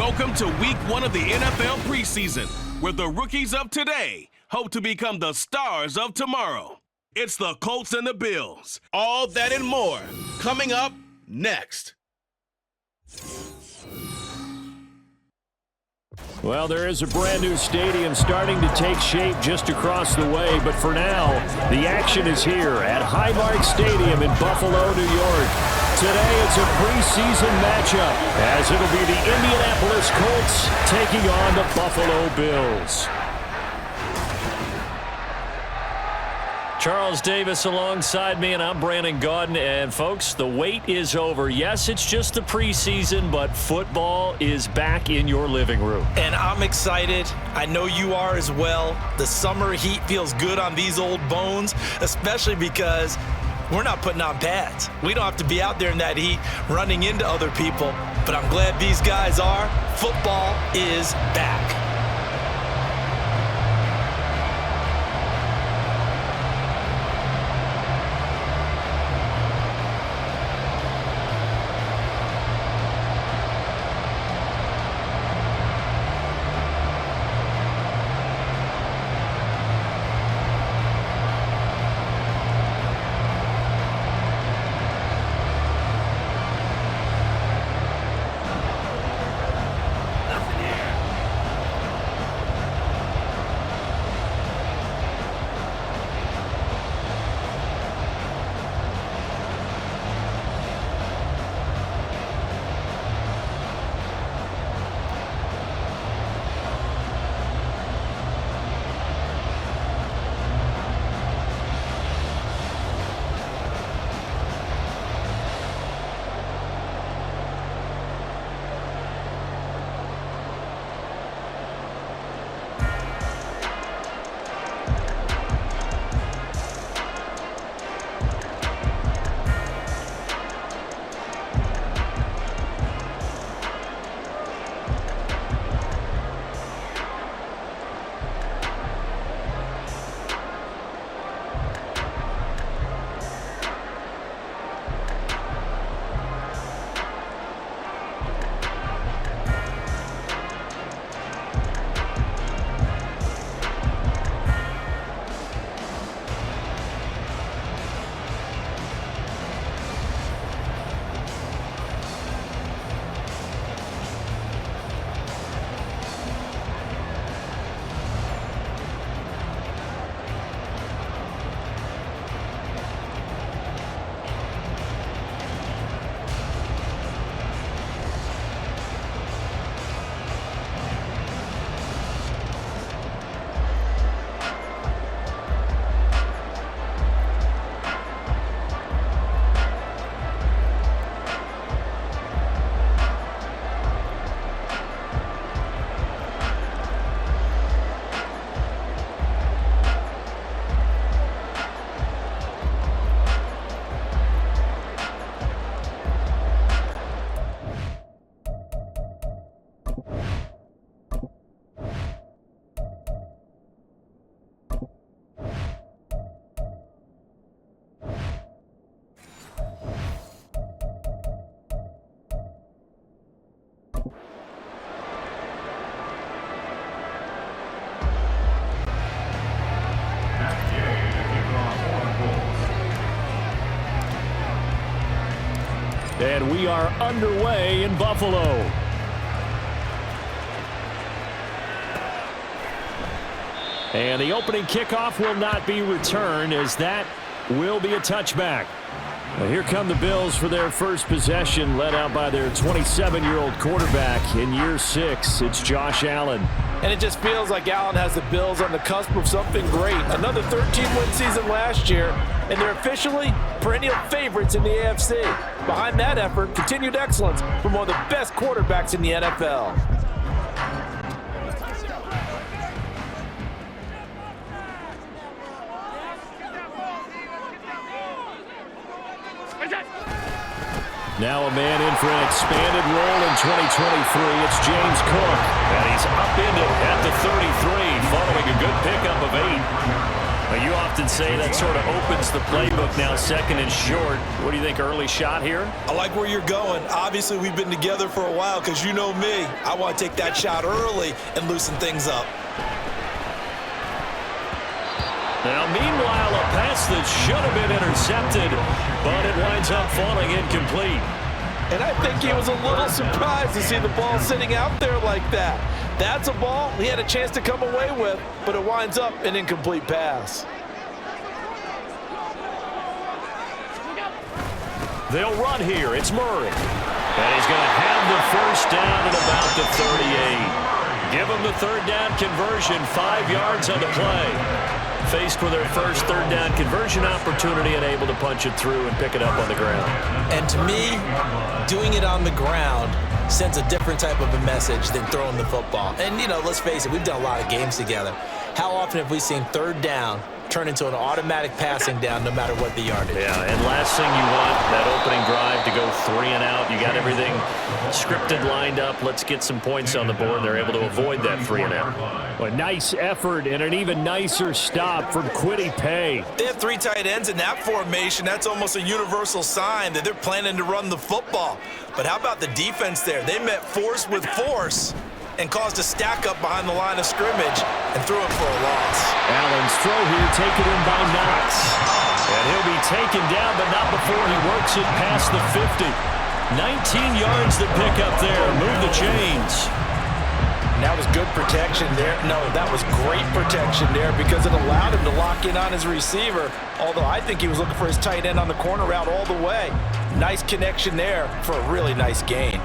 Welcome to Week 1 of the NFL preseason, where the rookies of today hope to become the stars of tomorrow. It's the Colts and the Bills. All that and more coming up next. Well, there is a brand new stadium starting to take shape just across the way, but for now, the action is here at Highmark Stadium in Buffalo, New York. Today, it's a preseason matchup, as it'll be the Indianapolis Colts taking on the Buffalo Bills. Charles Davis alongside me, and I'm Brandon Gaudin. And, folks, the wait is over. Yes, it's just the preseason, but football is back in your living room. And I'm excited. I know you are as well. The summer heat feels good on these old bones, especially because we're not putting on pads. We don't have to be out there in that heat running into other people. But I'm glad these guys are. Football is back. And we are underway in Buffalo. And the opening kickoff will not be returned, as that will be a touchback. Well, here come the Bills for their first possession, led out by their 27-year-old quarterback in year 6. It's Josh Allen. And it just feels like Allen has the Bills on the cusp of something great. Another 13-win season last year, and they're officially perennial favorites in the AFC. Behind that effort, continued excellence from one of the best quarterbacks in the NFL. Now a man in for an expanded role in 2023. It's James Cook. And he's upended at the 33 following a good pickup of 8. Well, you often say that sort of opens the playbook now, second and short. What do you think, early shot here? I like where you're going. Obviously, we've been together for a while because you know me. I want to take that shot early and loosen things up. Now, meanwhile, a pass that should have been intercepted, but it winds up falling incomplete. And I think he was a little surprised to see the ball sitting out there like that. That's a ball he had a chance to come away with, but it winds up an incomplete pass. They'll run here. It's Murray. And he's going to have the first down at about the 38. Give him the third down conversion, 5 yards on the play. Faced with their first third down conversion opportunity and able to punch it through and pick it up on the ground. And to me, doing it on the ground sends a different type of a message than throwing the football. And, you know, let's face it, we've done a lot of games together. How often have we seen third down turn into an automatic passing down no matter what the yardage? Yeah, and last thing you want, that opening drive to go 3 and out. You got everything scripted, lined up. Let's get some points on the board. They're able to avoid that 3 and out. A nice effort and an even nicer stop from Kwity Paye. They have 3 tight ends in that formation. That's almost a universal sign that they're planning to run the football. But how about the defense there? They met force with force and caused a stack up behind the line of scrimmage and threw it for a loss. Allen's throw here taken in by Knox. And he'll be taken down, but not before he works it past the 50. 19 yards to pick up there. Move the chains. That was good protection there. No, that was great protection there because it allowed him to lock in on his receiver, although I think he was looking for his tight end on the corner route all the way. Nice connection there for a really nice gain.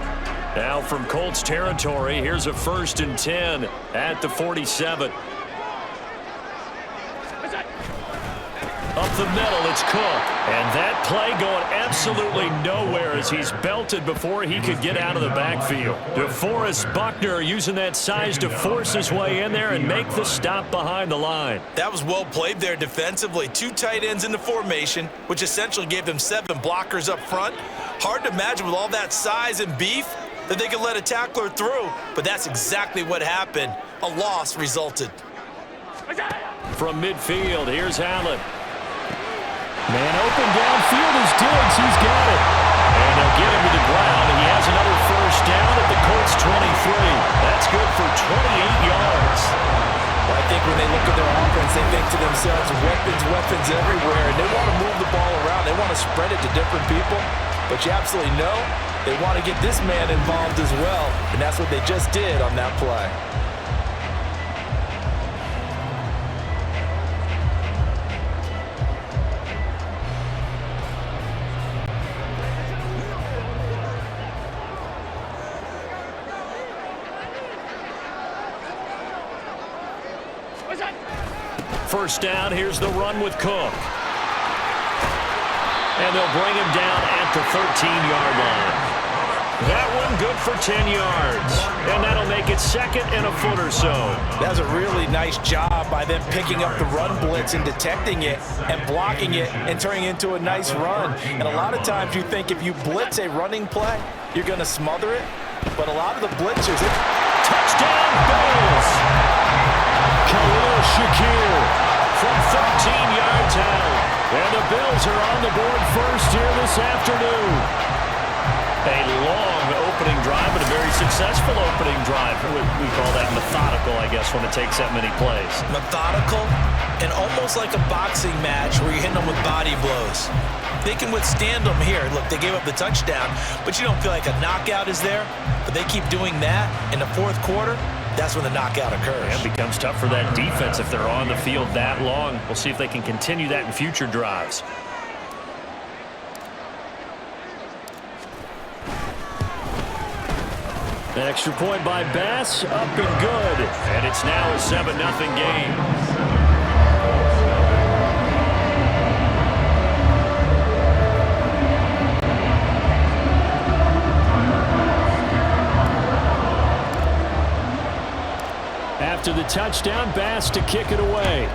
Now from Colts territory, here's a 1st and 10 at the 47. Up the middle, it's Cook. And that play going absolutely nowhere as he's belted before he could get out of the backfield. DeForest Buckner using that size to force his way in there and make the stop behind the line. That was well played there defensively. 2 tight ends in the formation, which essentially gave them 7 blockers up front. Hard to imagine with all that size and beef that they could let a tackler through, but that's exactly what happened. A loss resulted. From midfield, here's Allen. Man open downfield is Diggs. He's got it. And they'll get him to the ground. He has another first down at the Colts 23. That's good for 28 yards. Well, I think when they look at their offense, they think to themselves, weapons everywhere, and they want to move the ball around. They want to spread it to different people, but you absolutely know they want to get this man involved as well, and that's what they just did on that play. First down, here's the run with Cook. And they'll bring him down at the 13-yard line. That one good for 10 yards. And that'll make it 2nd and a foot or so. That was a really nice job by them picking up the run blitz and detecting it and blocking it and turning it into a nice run. And a lot of times you think if you blitz a running play, you're going to smother it. But a lot of the blitzers, touchdown Bills! Khalil Shakir from 13 yards out. And the Bills are on the board first here this afternoon. A long opening drive, but a very successful opening drive. We call that methodical, I guess, when it takes that many plays. Methodical and almost like a boxing match where you're hitting them with body blows. They can withstand them here. Look, they gave up the touchdown, but you don't feel like a knockout is there. But they keep doing that in the 4th quarter. That's when the knockout occurs. It becomes tough for that defense if they're on the field that long. We'll see if they can continue that in future drives. An extra point by Bass, up and good. And it's now a 7-0 game. After the touchdown, Bass to kick it away.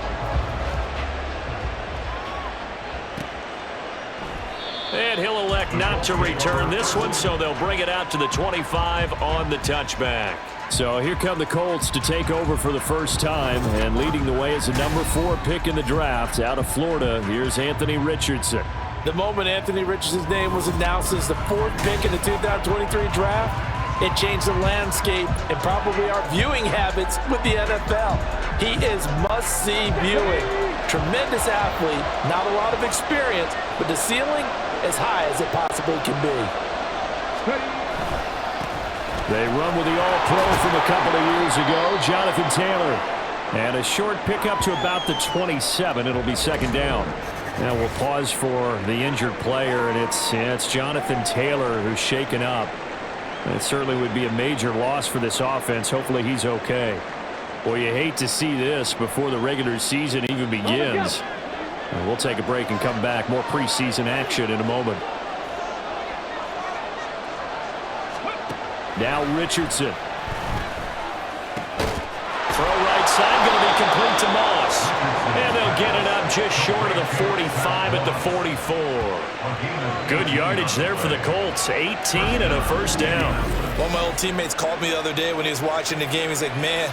And he'll elect not to return this one, so they'll bring it out to the 25 on the touchback. So here come the Colts to take over for the first time, and leading the way is the number 4 pick in the draft out of Florida. Here's Anthony Richardson. The moment Anthony Richardson's name was announced as the 4th pick in the 2023 draft, it changed the landscape and probably our viewing habits with the NFL. He is must-see viewing. Tremendous athlete, not a lot of experience, but the ceiling as high as it possibly can be. They run with the All-Pro from a couple of years ago, Jonathan Taylor. And a short pickup to about the 27. It'll be second down. Now we'll pause for the injured player, and it's Jonathan Taylor who's shaken up. It certainly would be a major loss for this offense. Hopefully he's okay. Well, you hate to see this before the regular season even begins. And we'll take a break and come back. More preseason action in a moment. Now Richardson. Throw right side, going to be complete to Moss. And they'll get it up just short of the 45 at the 44. Good yardage there for the Colts. 18 and a first down. One of my old teammates called me the other day when he was watching the game. He's like, man,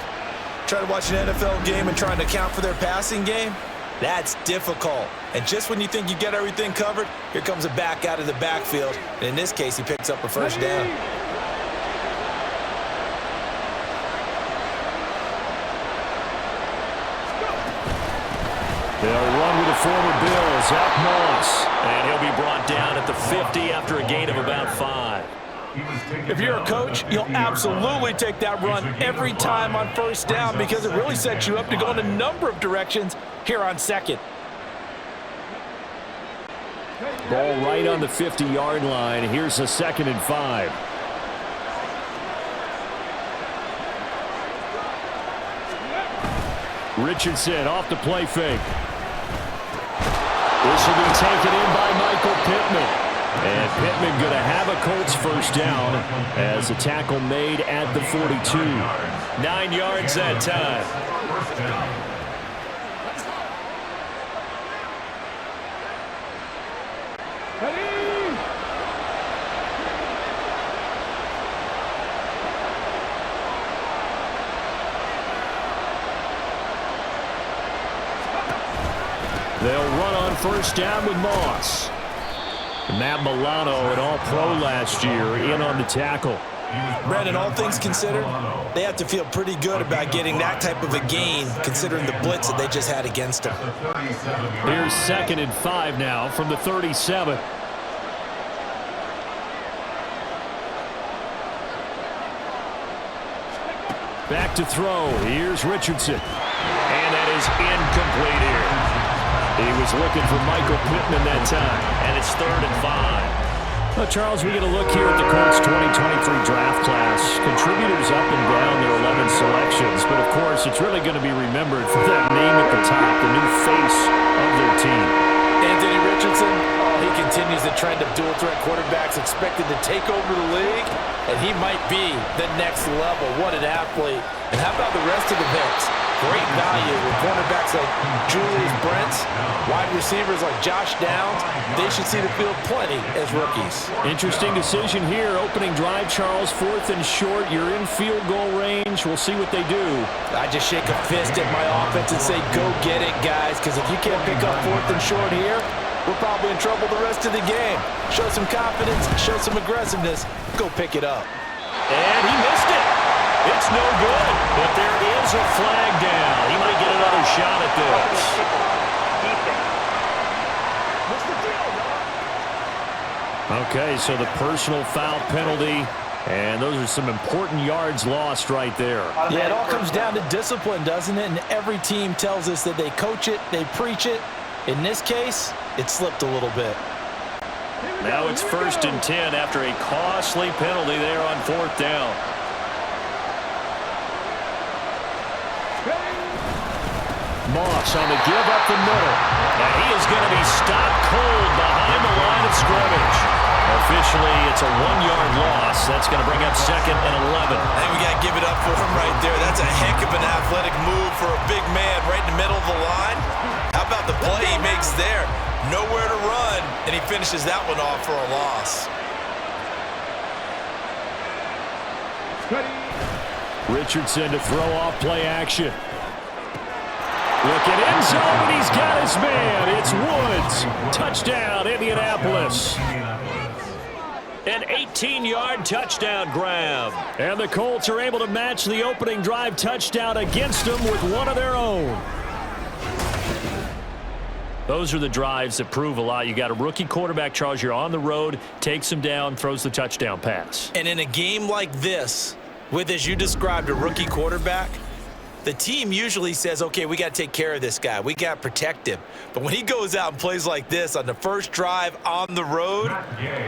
trying to watch an NFL game and trying to account for their passing game? That's difficult. And just when you think you get everything covered, here comes a back out of the backfield. And in this case, he picks up a first down. They'll run with the former Bill, Zach Moss. And he'll be brought down at the 50 after a gain of about 5. If you're a coach, you'll absolutely take that run every time on first down because it really sets you up to go in a number of directions here on second. Ball right on the 50-yard line. Here's a 2nd and 5. Richardson off the play fake. This will be taken in by Michael Pittman. And Pittman going to have a Colts first down as a tackle made at the 42. 9 yards that time. They'll run on first down with Moss. Matt Milano, an All-Pro last year, in on the tackle. Brandon, all things considered, they have to feel pretty good about getting that type of a gain, considering the blitz that they just had against them. Here's 2nd and 5 now from the 37. Back to throw. Here's Richardson. And that is incomplete here. He was looking for Michael Pittman that time. And it's 3rd and 5. Well, Charles, we get a look here at the Colts 2023 draft class. Contributors up and down their 11 selections. But, of course, it's really going to be remembered for that name at the top, the new face of their team. Anthony Richardson, he continues the trend of dual-threat quarterbacks expected to take over the league, and he might be the next level. What an athlete. And how about the rest of the picks? Great value with cornerbacks like Julius Brents, wide receivers like Josh Downs. They should see the field plenty as rookies. Interesting decision here. Opening drive, Charles, 4th and short. You're in field goal range. We'll see what they do. I just shake a fist at my offense and say, go get it, guys, because if you can't pick up 4th and short here, we're probably in trouble the rest of the game. Show some confidence, show some aggressiveness, go pick it up. And he missed it. It's no good, but there is a flag down. He might get another shot at this. Okay, so the personal foul penalty, and those are some important yards lost right there. Yeah, it all comes down to discipline, doesn't it? And every team tells us that they coach it, they preach it. In this case, it slipped a little bit. Now it's 1st and 10 after a costly penalty there on 4th down. Moss on the give up the middle. And he is going to be stopped cold behind the line of scrimmage. Officially, it's a 1-yard loss. That's going to bring up 2nd and 11. I think we got to give it up for him right there. That's a heck of an athletic move for a big man right in the middle of the line. How about the play he makes there? Nowhere to run, and he finishes that one off for a loss. Richardson to throw off play action. Looking end zone, and he's got his man. It's Woods. Touchdown, Indianapolis. An 18-yard touchdown grab. And the Colts are able to match the opening drive touchdown against them with one of their own. Those are the drives that prove a lot. You got a rookie quarterback, Charles. You're on the road, takes him down, throws the touchdown pass. And in a game like this, with, as you described, a rookie quarterback, the team usually says, okay, we got to take care of this guy. We got to protect him. But when he goes out and plays like this on the first drive on the road,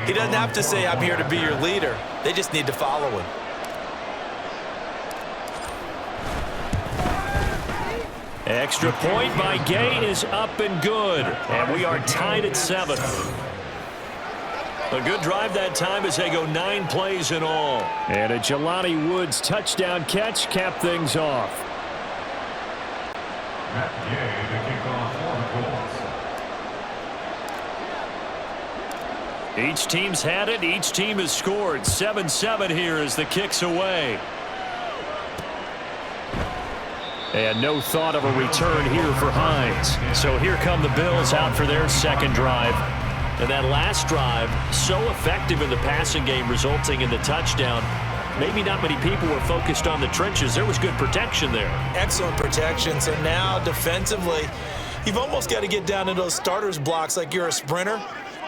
he doesn't have to say, I'm here to be your leader. They just need to follow him. Extra point by Gay is up and good. And we are tied at 7. A good drive that time as they go 9 plays in all. And a Jelani Woods touchdown catch capped things off. Each team's had it. Each team has scored. 7-7 here as the kick's away. And no thought of a return here for Hines. So here come the Bills out for their second drive. And that last drive, so effective in the passing game, resulting in the touchdown. Maybe not many people were focused on the trenches. There was good protection there. Excellent protection. So now defensively, you've almost got to get down to those starters blocks like you're a sprinter.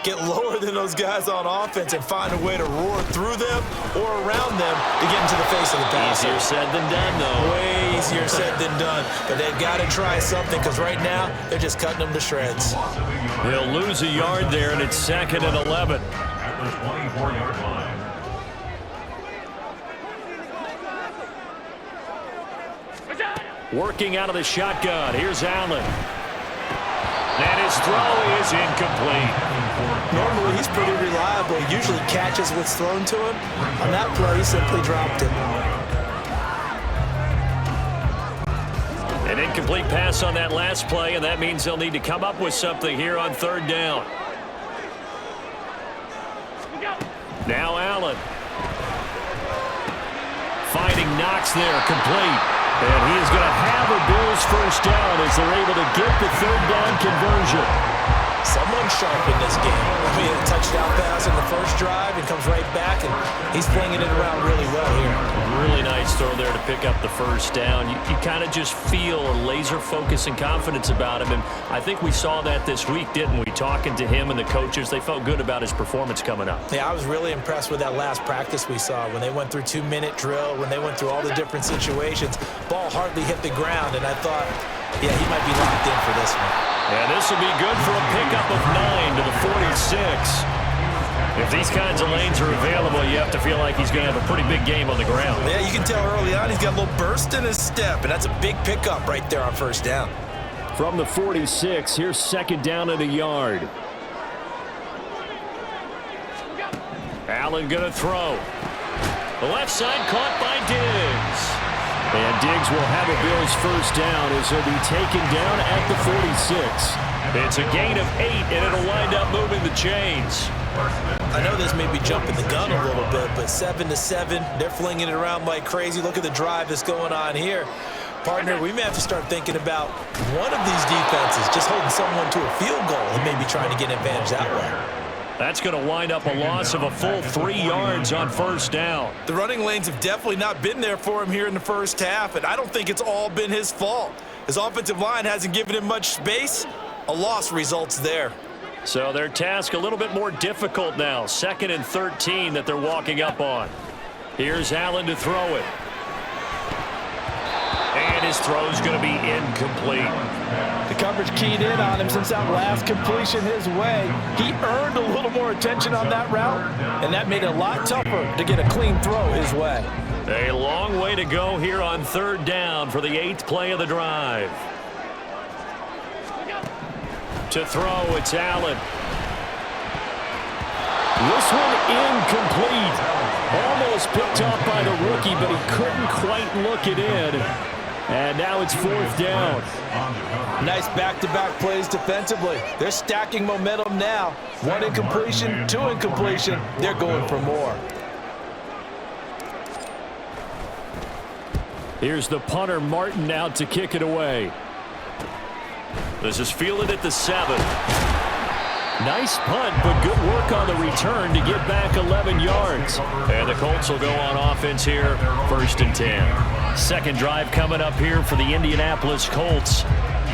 Get lower than those guys on offense and find a way to roar through them or around them to get into the face of the passer. Easier said than done, though. Way easier said than done. But they've got to try something because right now they're just cutting them to shreds. They'll lose a yard there, and it's 2nd and 11. At the 24-yard line. Working out of the shotgun. Here's Allen. And his throw is incomplete. Normally, he's pretty reliable. He usually catches what's thrown to him. On that play, he simply dropped it. An incomplete pass on that last play, and that means they'll need to come up with something here on 3rd down. Now Allen. Finding Knox there, complete. And he is going to have a Bills first down as they're able to get the 3rd down conversion. Someone sharp in this game. He had a touchdown pass in the first drive and comes right back, and he's flinging it around really well here. Really nice throw there to pick up the first down. You kind of just feel a laser focus and confidence about him, and I think we saw that this week, didn't we? Talking to him and the coaches, they felt good about his performance coming up. Yeah, I was really impressed with that last practice we saw when they went through 2-minute drill, when they went through all the different situations. Ball hardly hit the ground, and I thought, yeah, he might be locked in for this one. And this will be good for a pickup of 9 to the 46. If these kinds of lanes are available, you have to feel like he's going to have a pretty big game on the ground. Yeah, you can tell early on he's got a little burst in his step, and that's a big pickup right there on first down. From the 46, here's 2nd down and a yard. Allen going to throw. The left side caught by Diggs. And Diggs will have a Bills first down as he'll be taken down at the 46. It's a gain of 8, and it'll wind up moving the chains. I know this may be jumping the gun a little bit, but 7-7, they're flinging it around like crazy. Look at the drive that's going on here. Partner, we may have to start thinking about one of these defenses just holding someone to a field goal and maybe trying to get an advantage that way. That's going to wind up a loss of a full 3 yards on first down. The running lanes have definitely not been there for him here in the first half, and I don't think it's all been his fault. His offensive line hasn't given him much space. A loss results there. So their task a little bit more difficult now. 2nd and 13 that they're walking up on. Here's Allen to throw it. And his throw's going to be incomplete. The coverage keyed in on him since that last completion his way. He earned a little more attention on that route, and that made it a lot tougher to get a clean throw his way. A long way to go here on 3rd down for the 8th play of the drive. To throw, it's Allen. This one incomplete. Almost picked off by the rookie, but he couldn't quite look it in. And now it's 4th down. Nice back-to-back plays defensively. They're stacking momentum now. 1 incompletion, 2 incompletion. They're going for more. Here's the punter, Martin, out to kick it away. This is fielded at the 7. Nice punt, but good work on the return to get back 11 yards. And the Colts will go on offense here, 1st and 10. Second drive coming up here for the Indianapolis Colts.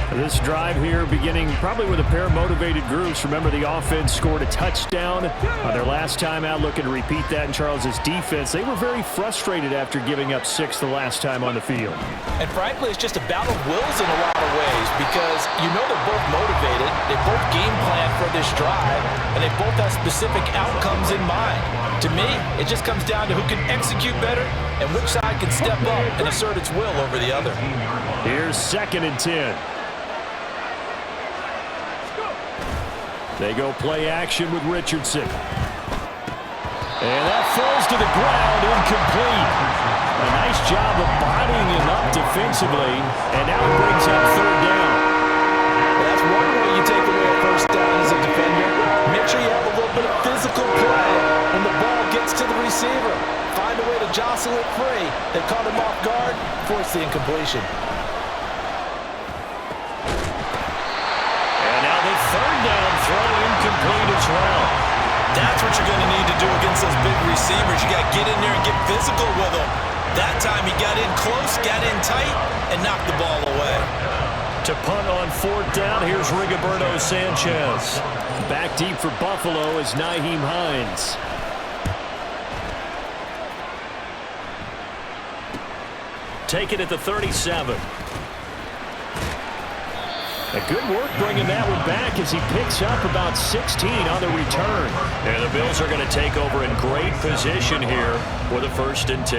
This drive here beginning probably with a pair of motivated groups. Remember, the offense scored a touchdown their last time out, looking to repeat that in Charles's defense. They were very frustrated after giving up 6 the last time on the field. And frankly, it's just a battle of wills in a lot of ways because you know they're both motivated, they both game plan for this drive, and they both have specific outcomes in mind. To me, it just comes down to who can execute better and which side can step up and assert its will over the other. Here's 2nd and 10. They go play action with Richardson. And that falls to the ground, incomplete. A nice job of bodying him up defensively, and now it brings up 3rd down. That's one way you take away a 1st down as a defender. Make sure you have a little bit of physical play when the ball gets to the receiver. Find a way to jostle it free. They caught him off guard, force the incompletion. And now the 3rd down throw incomplete as well. That's what you're going to need to do against those big receivers. You got to get in there and get physical with them. That time he got in close, got in tight, and knocked the ball away. To punt on 4th down, here's Rigoberto Sanchez. Back deep for Buffalo is Nyheim Hines. Take it at the 37. A good work bringing that one back as he picks up about 16 on the return. And the Bills are going to take over in great position here with a 1st and 10.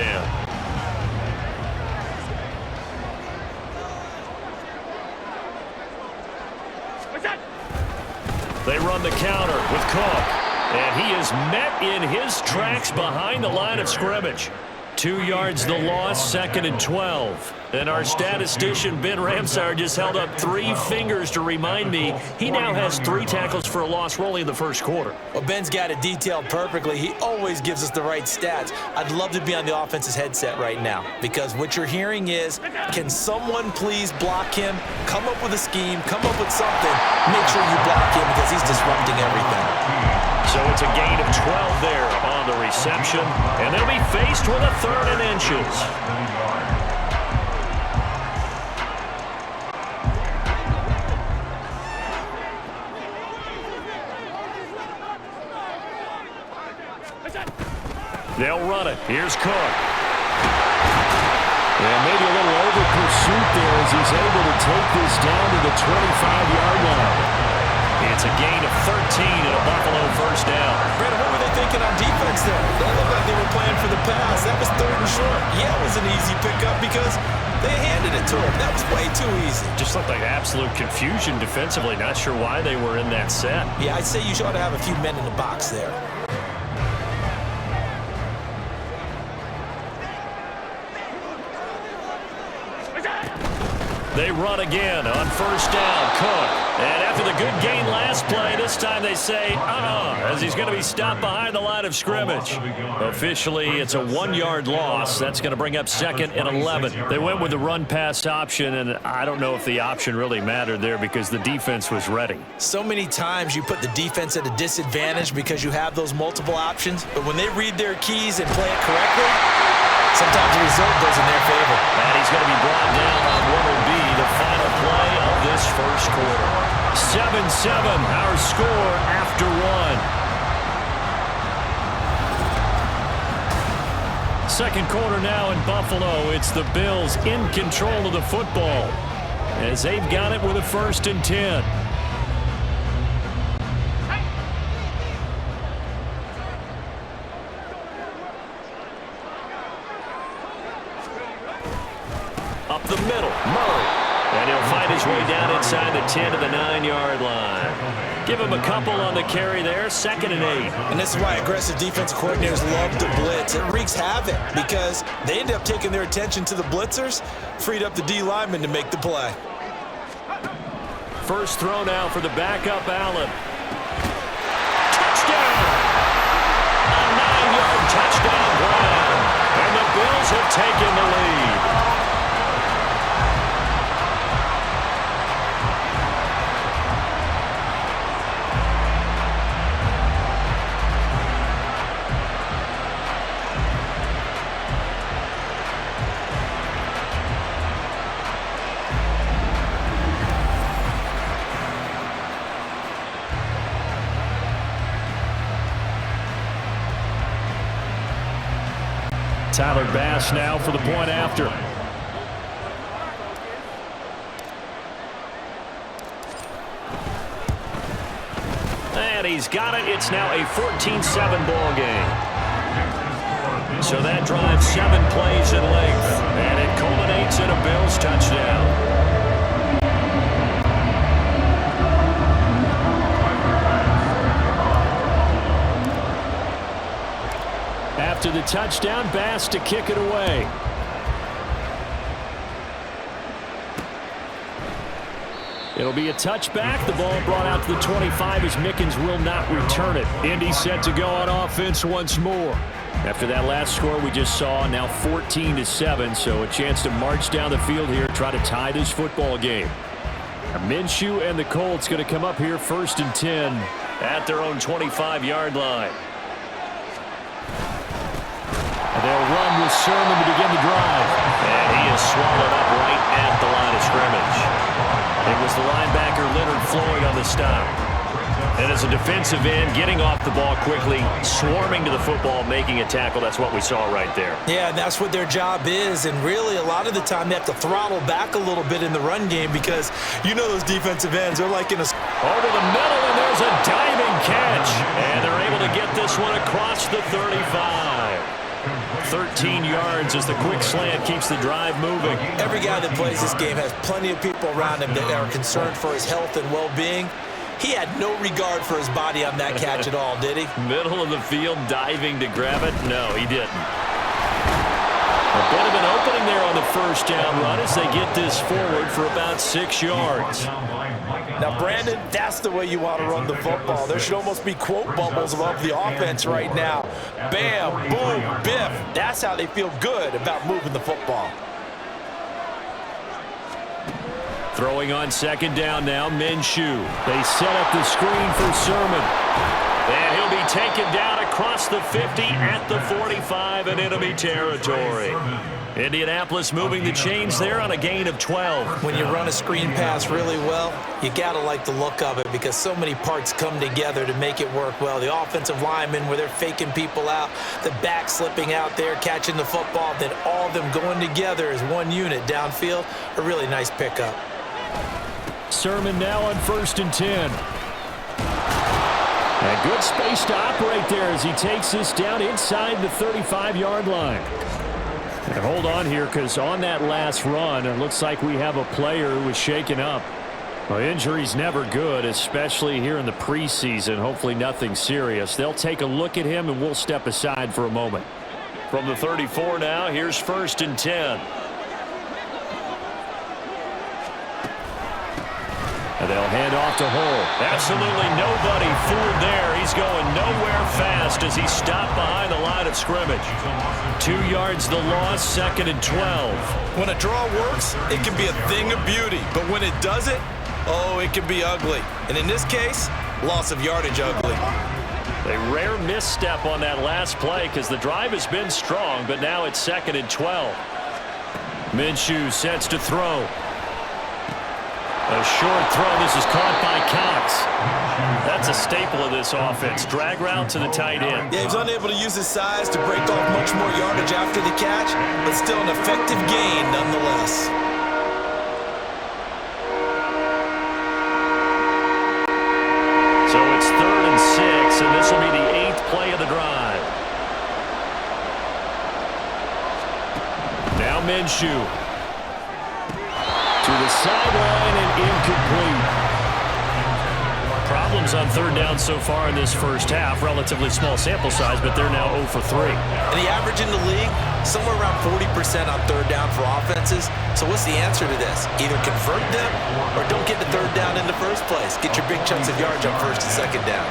They run the counter with Cook. And he is met in his tracks behind the line of scrimmage. 2 yards the loss, 2nd and 12. And our statistician, Ben Ramsar, just held up 3 fingers to remind me he now has 3 tackles for a loss rolling in the 1st quarter. Well, Ben's got it detailed perfectly. He always gives us the right stats. I'd love to be on the offense's headset right now because what you're hearing is, can someone please block him? Come up with a scheme, come up with something. Make sure you block him because he's disrupting everything. So it's a gain of 12 there on the reception, and they'll be faced with a 3rd and inches. They'll run it. Here's Cook. And maybe a little over pursuit there as he's able to take this down to the 25-yard line. It's a gain of 13 and a Buffalo 1st down. Brandon, what were they thinking on defense there? They looked like they were playing for the pass. That was 3rd and short. Yeah, it was an easy pickup because they handed it to him. That was way too easy. Just looked like absolute confusion defensively. Not sure why they were in that set. Yeah, I'd say you ought to have a few men in the box there. They run again on 1st down. Cook. And after the good gain last play, this time they say, as he's going to be stopped behind the line of scrimmage. Officially, it's a 1-yard loss. That's going to bring up 2nd and 11. They went with the run-pass option, and I don't know if the option really mattered there because the defense was ready. So many times you put the defense at a disadvantage because you have those multiple options, but when they read their keys and play it correctly, sometimes the result goes in their favor. And he's going to be brought down on what will be the final play of this 1st quarter. 7-7, our score after 1. Second quarter now in Buffalo. It's the Bills in control of the football as they've got it with a 1st and 10. Up the middle, Murray. And he'll find his way down inside the 10 to the 9-yard line. Give him a couple on the carry there, 2nd and 8. And this is why aggressive defensive coordinators love to blitz. It wreaks havoc because they end up taking their attention to the blitzers, freed up the D lineman to make the play. First throw now for the backup, Allen. Touchdown! A 9-yard touchdown run. And the Bills have taken the lead. Tyler Bass now for the point after. And he's got it. It's now a 14-7 ball game. So that drives 7 plays in length. And it culminates in a Bills touchdown. After the touchdown, Bass to kick it away. It'll be a touchback. The ball brought out to the 25 as Mickens will not return it. Indy set to go on offense once more. After that last score we just saw, now 14-7, so a chance to march down the field here, try to tie this football game. Minshew and the Colts going to come up here 1st and 10 at their own 25-yard line. They'll run with Sermon to begin the drive. And he is swallowed up right at the line of scrimmage. It was the linebacker Leonard Floyd on the stop. And as a defensive end, getting off the ball quickly, swarming to the football, making a tackle. That's what we saw right there. Yeah, and that's what their job is. And really, a lot of the time, they have to throttle back a little bit in the run game because you know those defensive ends, they're like in a... Over the middle, and there's a diving catch. And they're able to get this one across the 35. 13 yards as the quick slant keeps the drive moving. Every guy that plays this game has plenty of people around him that are concerned for his health and well-being. He had no regard for his body on that catch at all, did he? Middle of the field, diving to grab it? No, he didn't. A bit of an opening there on the first down run as they get this forward for about 6 yards. Now, Brandon, that's the way you want to run the football. There should almost be quote bubbles above the offense right now. Bam, boom, biff. That's how they feel good about moving the football. Throwing on 2nd down now, Minshew. They set up the screen for Sermon. And he'll be taken down across the 50 at the 45 in enemy territory. Indianapolis moving the chains there on a gain of 12. When you run a screen pass really well, you got to like the look of it because so many parts come together to make it work well. The offensive linemen where they're faking people out, the back slipping out there, catching the football, then all of them going together as one unit downfield. A really nice pickup. Sermon now on 1st and 10. A good space to operate there as he takes this down inside the 35-yard line. And hold on here because on that last run, it looks like we have a player who was shaken up. Well, injury's never good, especially here in the preseason. Hopefully nothing serious. They'll take a look at him and we'll step aside for a moment. From the 34 now, here's 1st and 10. And they'll hand off to Hull. Absolutely nobody fooled there. He's going nowhere fast as he's stopped behind the line of scrimmage. 2 yards the loss, 2nd and 12. When a draw works, it can be a thing of beauty. But when it doesn't, oh, it can be ugly. And in this case, loss of yardage ugly. A rare misstep on that last play because the drive has been strong, but now it's 2nd and 12. Minshew sets to throw. A short throw. This is caught by Cox. That's a staple of this offense. Drag route to the tight end. Yeah, he was unable to use his size to break off much more yardage after the catch, but still an effective gain nonetheless. So it's 3rd and 6, and this will be the 8th play of the drive. Now Minshew. To the sideline and incomplete. Problems on 3rd down so far in this first half. Relatively small sample size, but they're now 0 for 3. And the average in the league, somewhere around 40% on 3rd down for offenses. So what's the answer to this? Either convert them or don't get the 3rd down in the first place. Get your big chunks of yardage on 1st and 2nd down.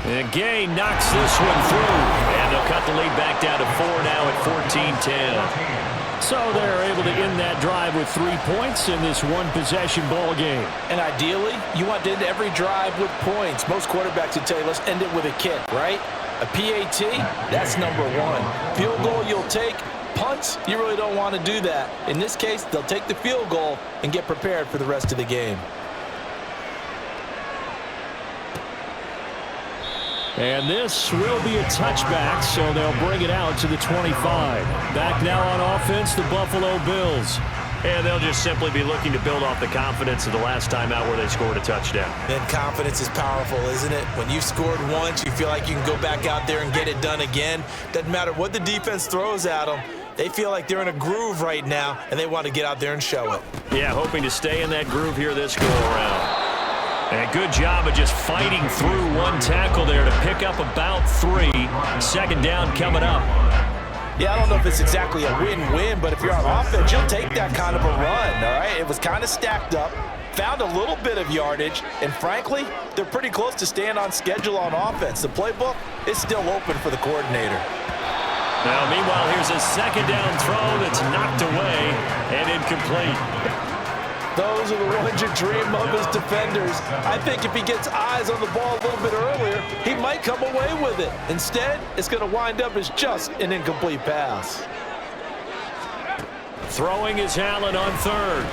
And Gay knocks this one through. And they'll cut the lead back down to 4 now at 14-10. So they're able to end that drive with 3 points in this one-possession ball game. And ideally, you want to end every drive with points. Most quarterbacks would tell you, let's end it with a kick, right? A PAT, that's number 1. Field goal you'll take. Punts, you really don't want to do that. In this case, they'll take the field goal and get prepared for the rest of the game. And this will be a touchback, so they'll bring it out to the 25. Back now on offense, the Buffalo Bills. And they'll just simply be looking to build off the confidence of the last time out where they scored a touchdown. And confidence is powerful, isn't it? When you've scored once, you feel like you can go back out there and get it done again. Doesn't matter what the defense throws at them. They feel like they're in a groove right now, and they want to get out there and show it. Yeah, hoping to stay in that groove here this go-around. And a good job of just fighting through one tackle there to pick up about 3. Second down coming up. Yeah, I don't know if it's exactly a win-win, but if you're on offense, you'll take that kind of a run, all right? It was kind of stacked up, found a little bit of yardage, and frankly, they're pretty close to staying on schedule on offense. The playbook is still open for the coordinator. Now, meanwhile, here's a second down throw that's knocked away and incomplete. Those are the ones you dream of as defenders. I think if he gets eyes on the ball a little bit earlier, he might come away with it. Instead, it's going to wind up as just an incomplete pass. Throwing is Allen on third.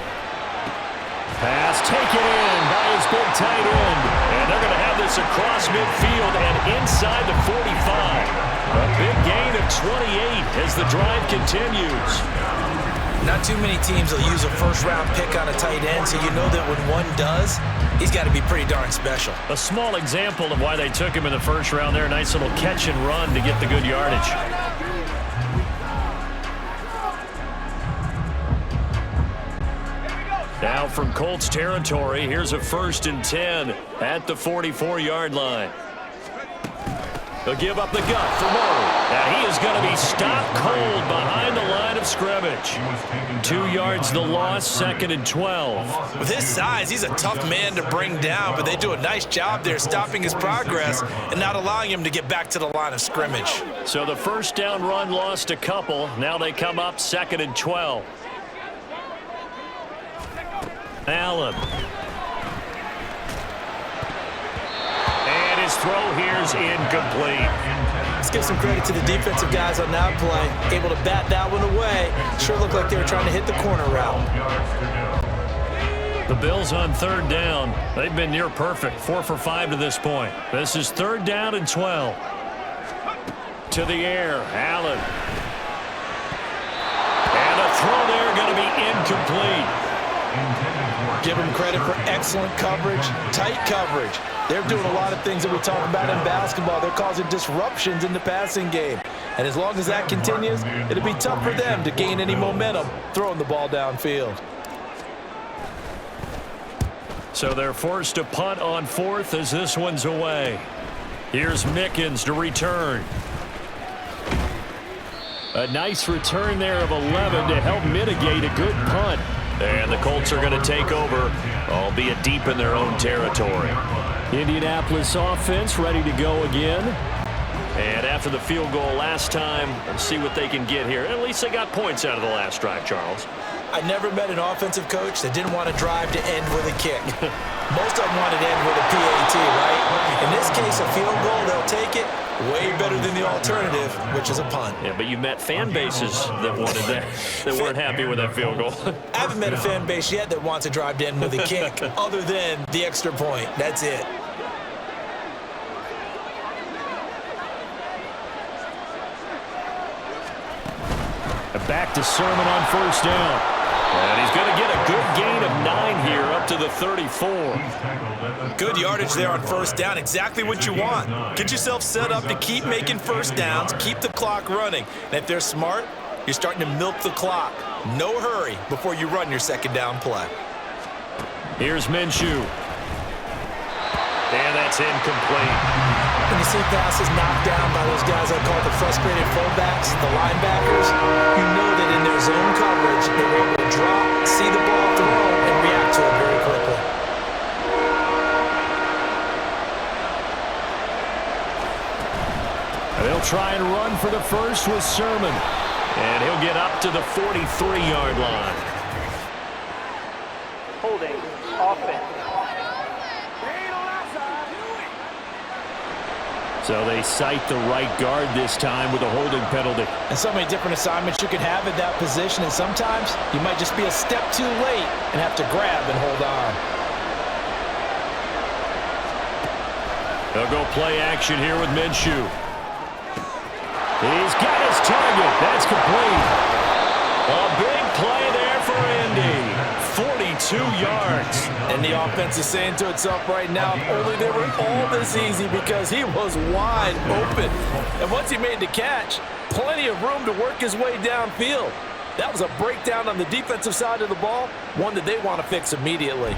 Pass taken in by his big tight end. And they're going to have this across midfield and inside the 45. A big gain of 28 as the drive continues. Not too many teams will use a first-round pick on a tight end, so you know that when one does, he's got to be pretty darn special. A small example of why they took him in the first round there. Nice little catch and run to get the good yardage. Now from Colts territory, here's a 1st and 10 at the 44-yard line. They'll give up the gut for Murray. And he is going to be stopped cold behind the line of scrimmage. 2 yards the loss, 2nd and 12. With his size, he's a tough man to bring down, but they do a nice job there stopping his progress and not allowing him to get back to the line of scrimmage. So the first down run lost a couple. Now they come up 2nd and 12. Allen. And his throw here's incomplete. Let's give some credit to the defensive guys on that play. Able to bat that one away. Sure looked like they were trying to hit the corner route. The Bills on 3rd down. They've been near perfect. 4 for 5 to this point. This is 3rd down and 12. To the air. Allen. And a throw there going to be incomplete. Give them credit for excellent coverage, tight coverage. They're doing a lot of things that we talk about in basketball. They're causing disruptions in the passing game. And as long as that continues, it'll be tough for them to gain any momentum throwing the ball downfield. So they're forced to punt on 4th as this one's away. Here's Mickens to return. A nice return there of 11 to help mitigate a good punt. And the Colts are going to take over, albeit deep in their own territory. Indianapolis offense ready to go again. And after the field goal last time, let's see what they can get here. At least they got points out of the last drive, Charles. I never met an offensive coach that didn't want to drive to end with a kick. Most of them wanted to end with a PAT, right? In this case, a field goal, they'll take it. Way better than the alternative, which is a punt. Yeah, but you've met fan bases that wanted that, that weren't happy with that field goal. I haven't met a fan base yet that wants to drive to end with a kick, other than the extra point. That's it. Back to Sermon on 1st down. And he's going to get a good gain of 9 here up to the 34. Good yardage there on 1st down. Exactly what you want. Get yourself set up to keep making 1st downs, keep the clock running. And if they're smart, you're starting to milk the clock. No hurry before you run your 2nd down play. Here's Minshew. And that's incomplete. When you see passes knocked down by those guys I call the frustrated fullbacks, the linebackers, you know that in their zone coverage, they're able to drop, see the ball thrown, and react to it very quickly. They'll try and run for the first with Sermon. And he'll get up to the 43-yard line. Holding, offense. So they cite the right guard this time with a holding penalty. And so many different assignments you can have at that position, and sometimes you might just be a step too late and have to grab and hold on. They'll go play action here with Minshew. He's got his target. That's complete. A big play there for Indy. 42 yards. And the offense is saying to itself right now, if only they were all this easy, because he was wide open. And once he made the catch, plenty of room to work his way downfield. That was a breakdown on the defensive side of the ball, one that they want to fix immediately.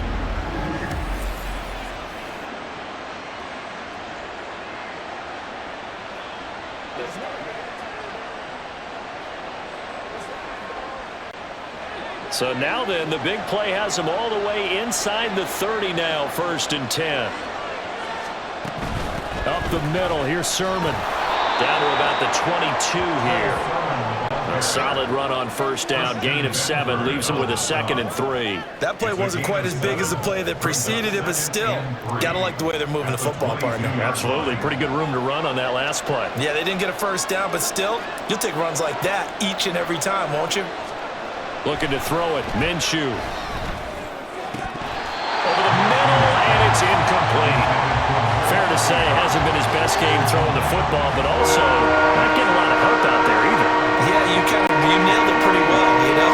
So now then, the big play has him all the way inside the 30 now, 1st and 10. Up the middle, here's Sermon. Down to about the 22 here. A solid run on 1st down, gain of 7, leaves him with a 2nd and 3. That play wasn't quite as big as the play that preceded it, but still, gotta like the way they're moving the football, partner. Absolutely, pretty good room to run on that last play. Yeah, they didn't get a 1st down, but still, you'll take runs like that each and every time, won't you? Looking to throw it. Minshew. Over the middle, and it's incomplete. Fair to say, hasn't been his best game throwing the football, but also not getting a lot of help out there either. Yeah, you nailed it pretty well, you know.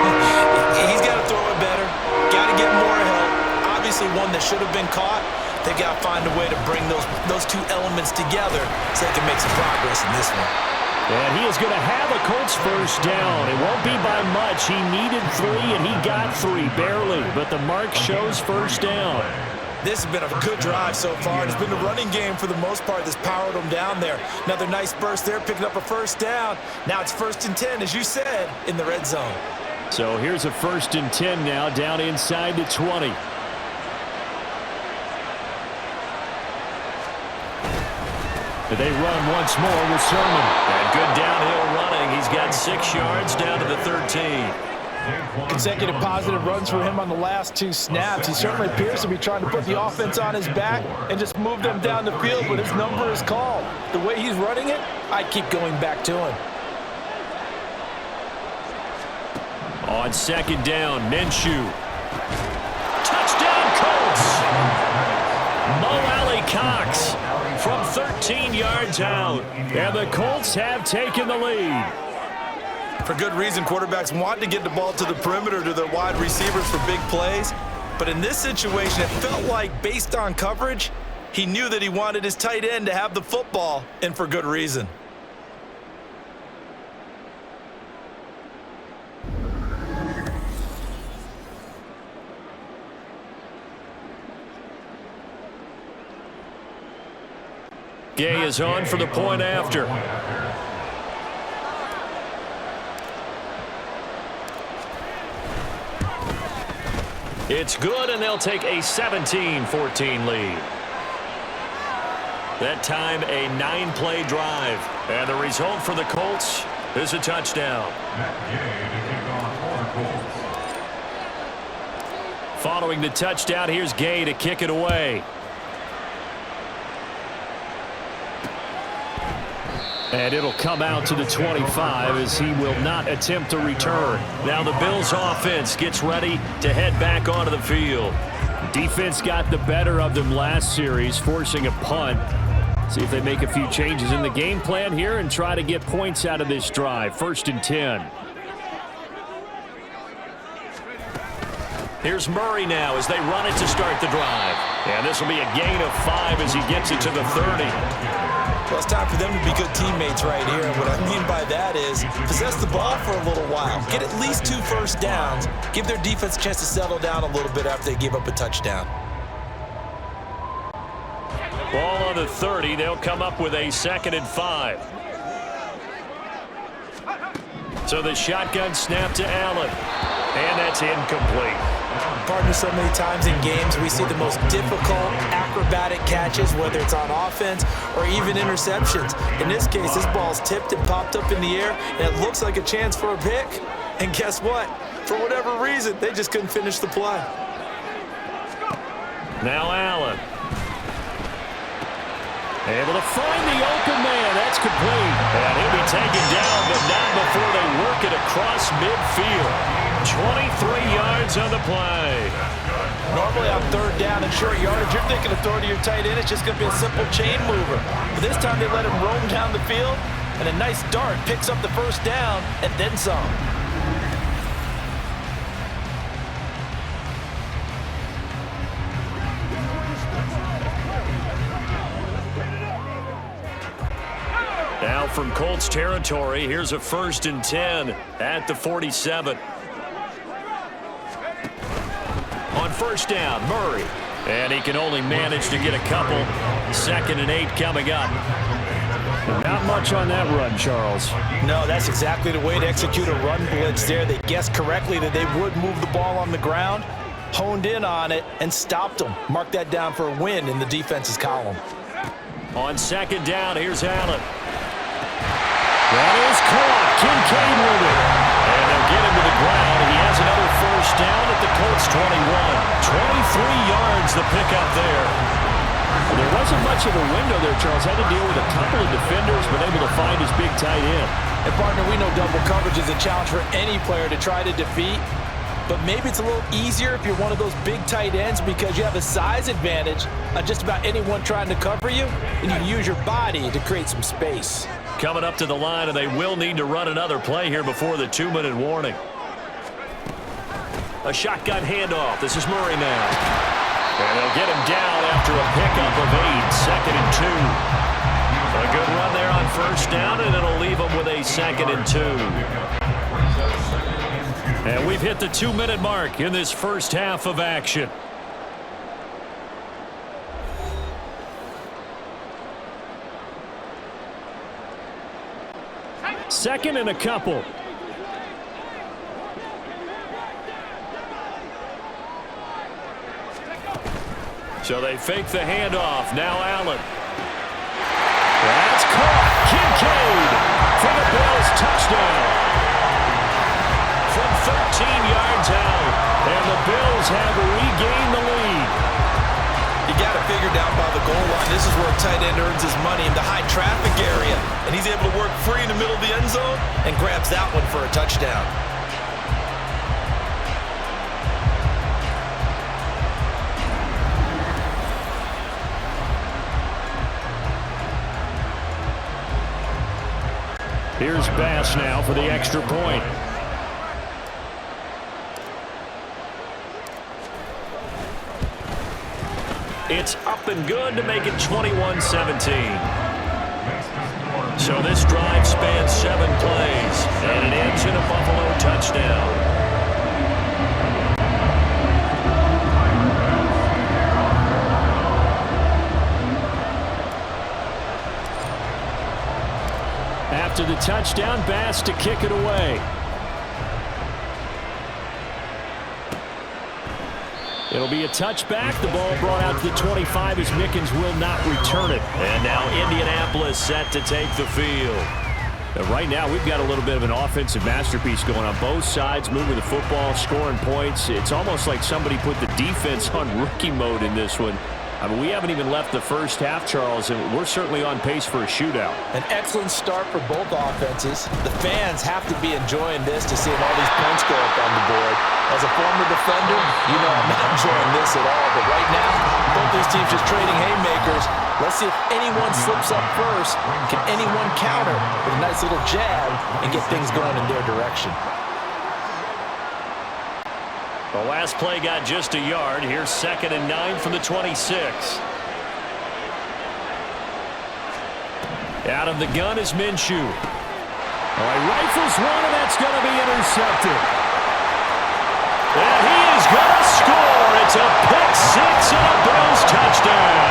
He's got to throw it better. Got to get more help. Obviously, one that should have been caught. They got to find a way to bring those two elements together so they can make some progress in this one. And he is going to have a Colts 1st down. It won't be by much. He needed 3, and he got 3, barely. But the mark shows 1st down. This has been a good drive so far. It's been the running game for the most part that's powered them down there. Another nice burst there, picking up a 1st down. Now it's 1st and 10, as you said, in the red zone. So here's a 1st and 10 now, down inside the 20. They run once more with Sermon. And good downhill running. He's got 6 yards down to the 13. Consecutive positive runs for him on the last 2 snaps. He certainly appears to be trying to put the offense on his back and just move them down the field, but his number is called. The way he's running it, I keep going back to him. On 2nd down, Minshew. Touchdown, Colts! Mo Alley Cox from 13 yards out. And the Colts have taken the lead. For good reason, quarterbacks want to get the ball to the perimeter to their wide receivers for big plays. But in this situation, it felt like, based on coverage, he knew that he wanted his tight end to have the football, and for good reason. Gay is on for the point after. It's good, and they'll take a 17-14 lead. That time, a 9-play drive. And the result for the Colts is a touchdown. Following the touchdown, here's Gay to kick it away. And it'll come out to the 25 as he will not attempt to return. Now the Bills offense gets ready to head back onto the field. Defense got the better of them last series, forcing a punt. See if they make a few changes in the game plan here and try to get points out of this drive. 1st and 10. Here's Murray now as they run it to start the drive. And this will be a gain of 5 as he gets it to the 30. Well, it's time for them to be good teammates right here. And what I mean by that is possess the ball for a little while. Get at least 2 first downs. Give their defense a chance to settle down a little bit after they give up a touchdown. Ball on the 30. They'll come up with a 2nd and 5. So the shotgun snap to Allen. And that's incomplete. Partner, so many times in games we see the most difficult acrobatic catches, whether it's on offense or even interceptions. In this case, this ball's tipped and popped up in the air, and it looks like a chance for a pick. And guess what? For whatever reason, they just couldn't finish the play. Now Allen. Able to find the open man. That's complete. And he'll be taken down, but not before they work it across midfield. 23 yards on the play. Normally on third down and short yardage, you're thinking of throwing to your tight end. It's just going to be a simple chain mover. But this time they let him roam down the field, and a nice dart picks up the first down and then some. Now from Colts territory, here's a 1st and 10 at the 47. On first down, Murray. And he can only manage to get a couple. 2nd and 8 coming up. Not much on that run, Charles. No, that's exactly the way to execute a run blitz there. They guessed correctly that they would move the ball on the ground, honed in on it, and stopped them. Mark that down for a win in the defense's column. On 2nd down, here's Allen. That is caught. Kincaid with it. And they'll get him to the ground. He has another 1st down at the Colts 21. 23 yards the pickup there. Well, there wasn't much of a window there, Charles. Had to deal with a couple of defenders, but able to find his big tight end. And partner, we know double coverage is a challenge for any player to try to defeat. But maybe it's a little easier if you're one of those big tight ends because you have a size advantage on just about anyone trying to cover you, and you use your body to create some space. Coming up to the line, and they will need to run another play here before the 2-minute warning. A shotgun handoff. This is Murray now. And they'll get him down after a pickup of 8. 2nd and 2. A good run there on 1st down, and it'll leave them with a 2nd and 2. And we've hit the 2-minute mark in this first half of action. Second and a couple. So they fake the handoff. Now Allen. That's caught. Kincaid for the Bills. Touchdown. From 13 yards out. And the Bills have regained the lead. You got to figure down by the goal line. This is where a tight end earns his money in the high traffic area. And he's able to work free in the middle of the end zone and grabs that one for a touchdown. Here's Bass now for the extra point. It's up and good to make it 21-17. So this drive spans 7 plays, and it ends in a Buffalo touchdown. After the touchdown, Bass to kick it away. It'll be a touchback. The ball brought out to the 25 as Mickens will not return it. And now Indianapolis set to take the field. Right now, we've got a little bit of an offensive masterpiece going on both sides, moving the football, scoring points. It's almost like somebody put the defense on rookie mode in this one. I mean, we haven't even left the first half, Charles, and we're certainly on pace for a shootout. An excellent start for both offenses. The fans have to be enjoying this to see all these points go up on the board. As a former defender, you know I'm not enjoying this at all. But right now, both these teams just trading haymakers. Let's see if anyone slips up first. Can anyone counter with a nice little jab and get things going in their direction? The last play got just a yard. Here's 2nd and 9 from the 26. Out of the gun is Minshew. All right, rifles one, and that's going to be intercepted. And he is going to score. It's a pick-6 and a Bills touchdown.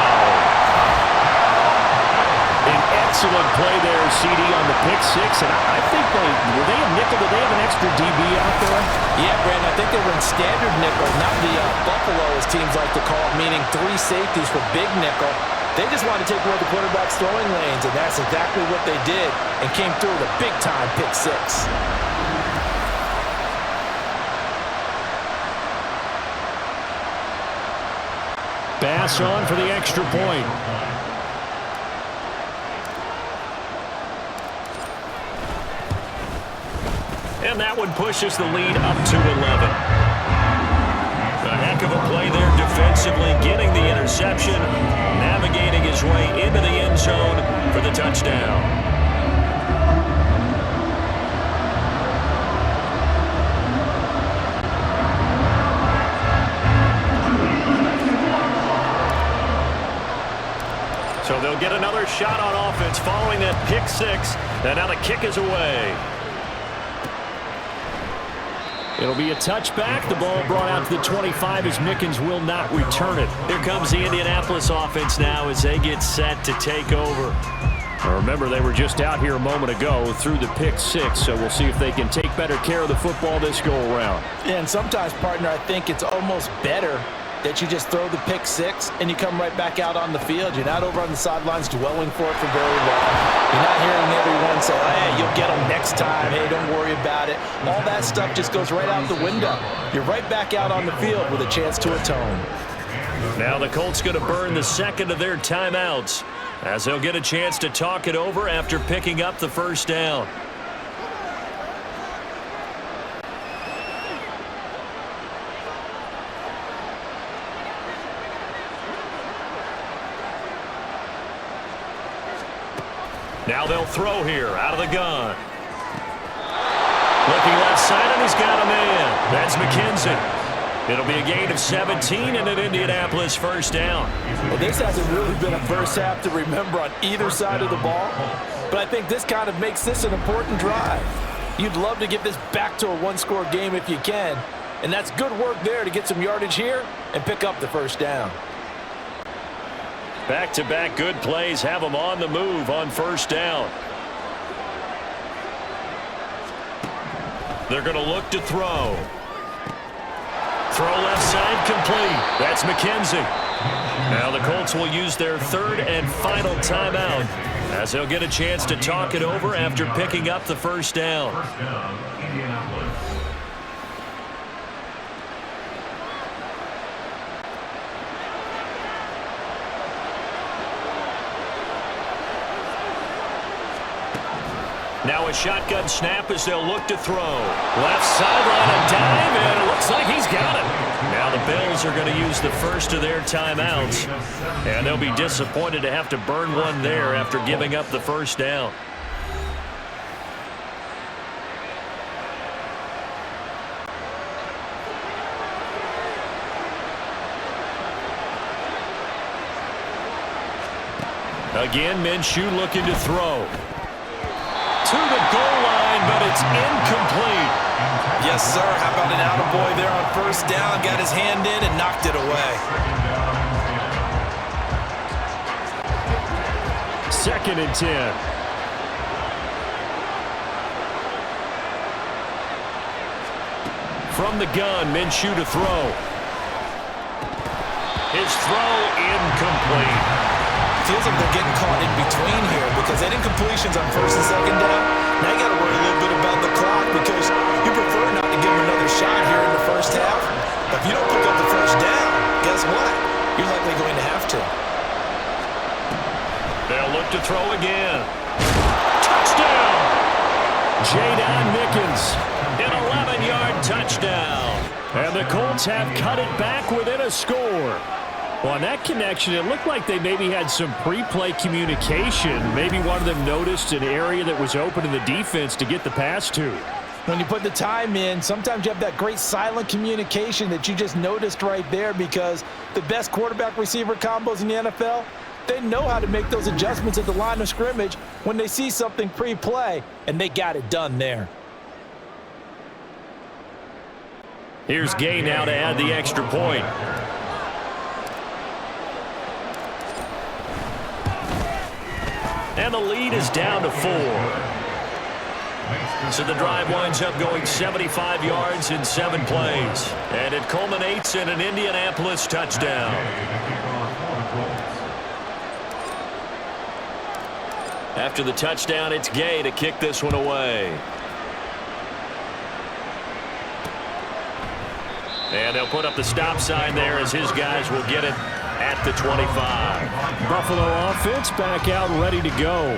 An excellent play there, CD, on the pick-6. And I think were they a nickel? Did they have an extra DB out there? Yeah, Brandon, I think they were in standard nickel, not the Buffalo, as teams like to call it, meaning 3 safeties for big nickel. They just wanted to take away the quarterback's throwing lanes, and that's exactly what they did, and came through with a big-time pick-6. Bass on for the extra point. And that one pushes the lead up to 11. A heck of a play there defensively, getting the interception, navigating his way into the end zone for the touchdown. So they'll get another shot on offense following that pick six. And now the kick is away. It'll be a touchback. The ball brought out to the 25 as Mickens will not return it. Here comes the Indianapolis offense now as they get set to take over. Now remember, they were just out here a moment ago through the pick six, so we'll see if they can take better care of the football this go-around. Yeah, and sometimes, partner, I think it's almost better that you just throw the pick six and you come right back out on the field. You're not over on the sidelines dwelling for it for very long. You're not hearing everyone say, hey, you'll get them next time. Hey, don't worry about it. All that stuff just goes right out the window. You're right back out on the field with a chance to atone. Now the Colts going to burn the second of their timeouts as they'll get a chance to talk it over after picking up the first down. Now they'll throw here out of the gun. Looking left side, and he's got a man. That's McKenzie. It'll be a gain of 17 and an Indianapolis first down. Well, this hasn't really been a first half to remember on either side of the ball, but I think this kind of makes this an important drive. You'd love to get this back to a one-score game if you can, and that's good work there to get some yardage here and pick up the first down. Back-to-back good plays have them on the move on first down. They're going to look to throw. Throw left side complete. That's McKenzie. Now the Colts will use their third and final timeout as they'll get a chance to talk it over after picking up the first down. Now a shotgun snap as they'll look to throw. Left sideline, a dive, and it looks like he's got it. Now the Bills are going to use the first of their timeouts, and they'll be disappointed to have to burn one there after giving up the first down. Again, Minshew looking to throw. To the goal line, but it's incomplete. Yes, sir. How about an attaboy there on first down? Got his hand in and knocked it away. Second and 10. From the gun, Minshew to throw. His throw incomplete. Feels like they're getting caught in between here because that incompletion's on first and second down. Now you got to worry a little bit about the clock because you prefer not to give them another shot here in the first half. But if you don't pick up the first down, guess what? You're likely going to have to. They'll look to throw again. Touchdown! Jadon Mickens. An 11-yard touchdown. And the Colts have cut it back within a score. Well, on that connection, it looked like they maybe had some pre-play communication. Maybe one of them noticed an area that was open in the defense to get the pass to. When you put the time in, sometimes you have that great silent communication that you just noticed right there because the best quarterback-receiver combos in the NFL, they know how to make those adjustments at the line of scrimmage when they see something pre-play, and they got it done there. Here's Gay now to add the extra point. And the lead is down to 4. So the drive winds up going 75 yards in 7 plays. And it culminates in an Indianapolis touchdown. After the touchdown, it's Gay to kick this one away. And they'll put up the stop sign there as his guys will get it at the 25. Buffalo offense back out ready to go.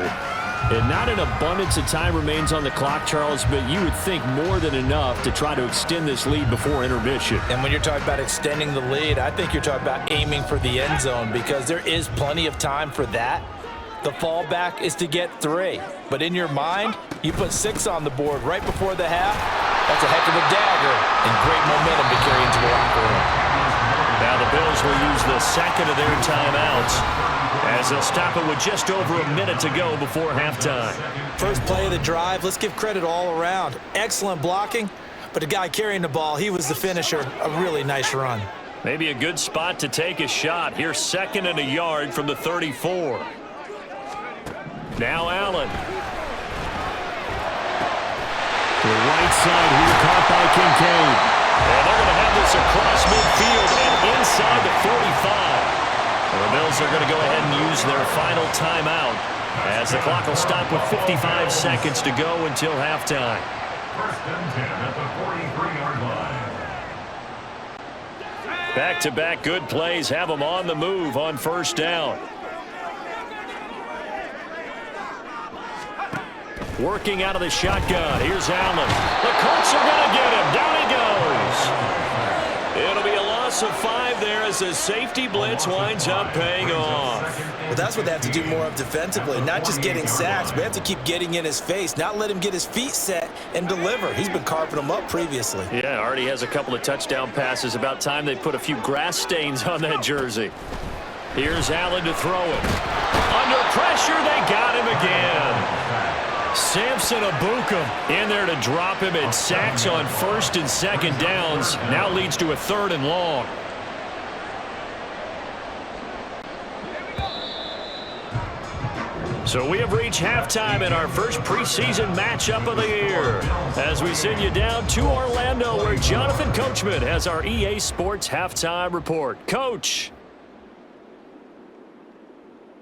And not an abundance of time remains on the clock, Charles, but you would think more than enough to try to extend this lead before intermission. And when you're talking about extending the lead, I think you're talking about aiming for the end zone because there is plenty of time for that. The fallback is to get 3. But in your mind, you put 6 on the board right before the half. That's a heck of a dagger and great momentum to carry into the locker room. Now the Bills will use the second of their timeouts as they'll stop it with just over a minute to go before halftime. First play of the drive, let's give credit all around. Excellent blocking, but the guy carrying the ball, he was the finisher. A really nice run. Maybe a good spot to take a shot. Here's 2nd and a yard from the 34. Now Allen. To the right side here, caught by Kincaid. And they're going to have this across midfield and inside the 45. The Bills are going to go ahead and use their final timeout as the clock will stop with 55 seconds to go until halftime. 1st and 10 at the 43-yard line. Back-to-back good plays have them on the move on 1st down. Working out of the shotgun. Here's Allen. The Colts are going to get him. Down he goes. It'll be a loss of 5 there as the safety blitz winds up paying off. Well, that's what they have to do more of defensively, not just getting sacks. We have to keep getting in his face, not let him get his feet set and deliver. He's been carving them up previously. Yeah, already has a couple of touchdown passes. About time they put a few grass stains on that jersey. Here's Allen to throw it. Under pressure, they got him again. Samson Abukum in there to drop him, and sacks on 1st and 2nd downs. Now leads to a 3rd and long. So we have reached halftime in our first preseason matchup of the year as we send you down to Orlando where Jonathan Coachman has our EA Sports halftime report. Coach.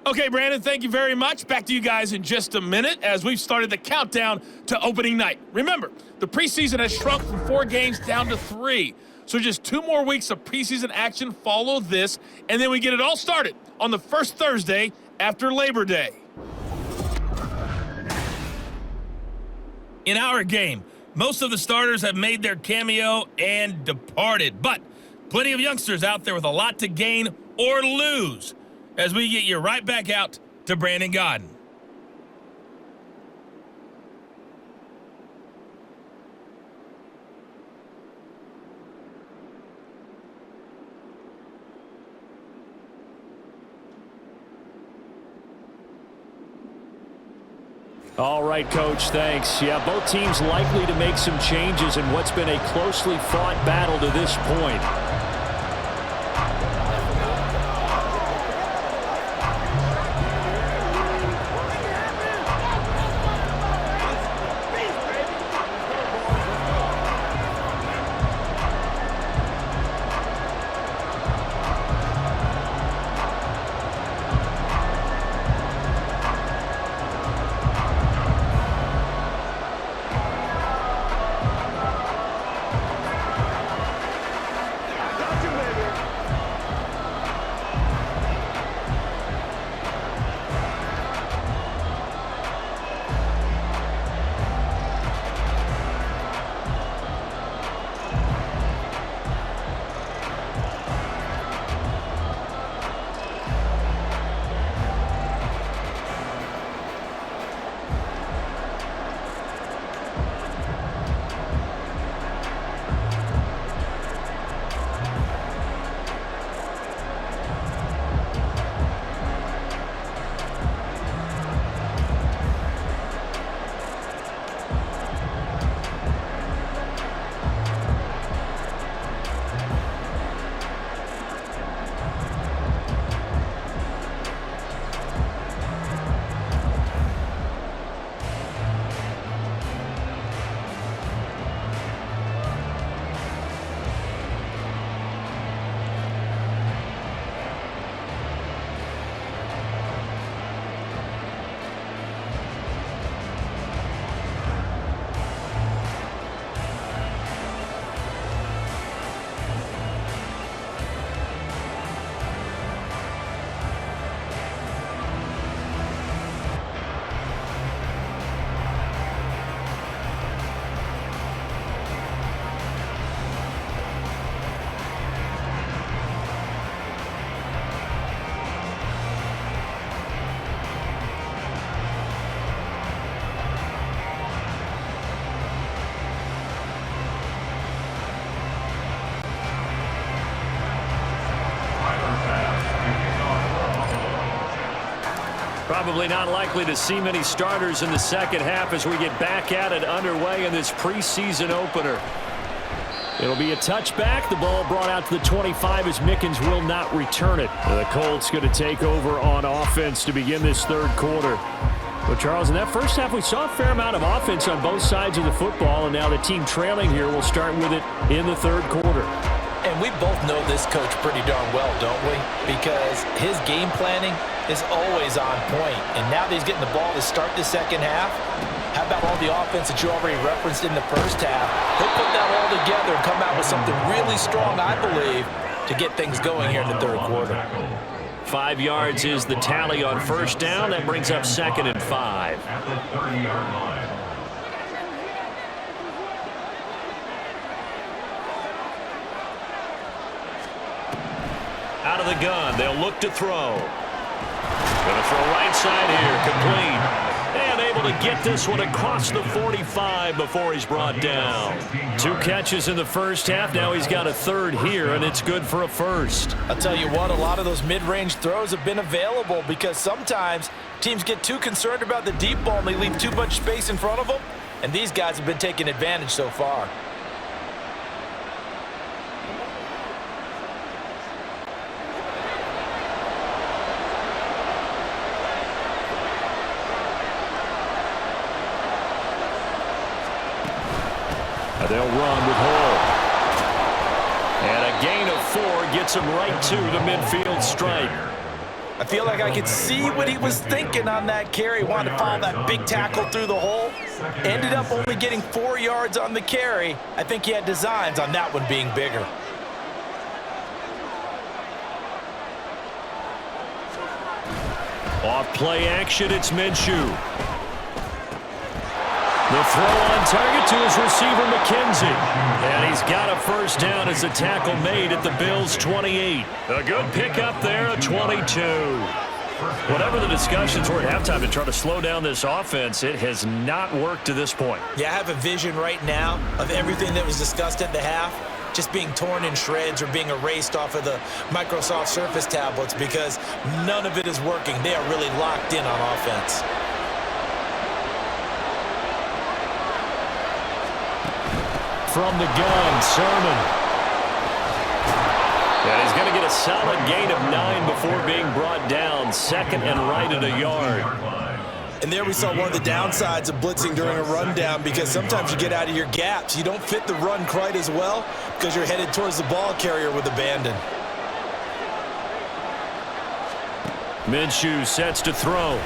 Okay, Brandon, thank you very much. Back to you guys in just a minute as we've started the countdown to opening night. Remember, the preseason has shrunk from 4 games down to 3. So just 2 more weeks of preseason action follow this, and then we get it all started on the first Thursday after Labor Day. In our game, most of the starters have made their cameo and departed, but plenty of youngsters out there with a lot to gain or lose as we get you right back out to Brandon Godden. All right, Coach, thanks. Yeah, both teams likely to make some changes in what's been a closely fought battle to this point. Probably not likely to see many starters in the second half as we get back at it underway in this preseason opener. It'll be a touchback. The ball brought out to the 25 as Mickens will not return it. The Colts going to take over on offense to begin this third quarter. But, Charles, in that first half, we saw a fair amount of offense on both sides of the football, and now the team trailing here will start with it in the third quarter. And we both know this coach pretty darn well, don't we? Because his game planning is always on point. And now that he's getting the ball to start the second half, how about all the offense that you already referenced in the first half? He'll put that all together and come out with something really strong, I believe, to get things going here in the third quarter. 5 yards is the tally on first down. That brings up 2nd and 5. At the 30-yard line. Out of the gun, they'll look to throw. Going to throw right side here, complete. And able to get this one across the 45 before he's brought down. 2 catches in the first half. Now he's got a third here, and it's good for a first. I'll tell you what, a lot of those mid-range throws have been available because sometimes teams get too concerned about the deep ball and they leave too much space in front of them. And these guys have been taking advantage so far. They'll run with Hall. And a gain of 4 gets him right to the midfield stripe. I feel like I could see what he was thinking on that carry. Wanted to follow that big tackle through the hole. Ended up only getting 4 yards on the carry. I think he had designs on that one being bigger. Off play action, it's Minshew. The throw on target to his receiver, McKenzie. And he's got a first down as the tackle made at the Bills' 28. A good pickup there, a 22. Whatever the discussions were at halftime to try to slow down this offense, it has not worked to this point. Yeah, I have a vision right now of everything that was discussed at the half just being torn in shreds or being erased off of the Microsoft Surface tablets because none of it is working. They are really locked in on offense. From the gun, Sermon. And he's going to get a solid gain of 9 before being brought down. 2nd and right at a yard. And there we saw one of the downsides of blitzing during a rundown because sometimes you get out of your gaps. You don't fit the run quite as well because you're headed towards the ball carrier with abandon. Minshew sets to throw.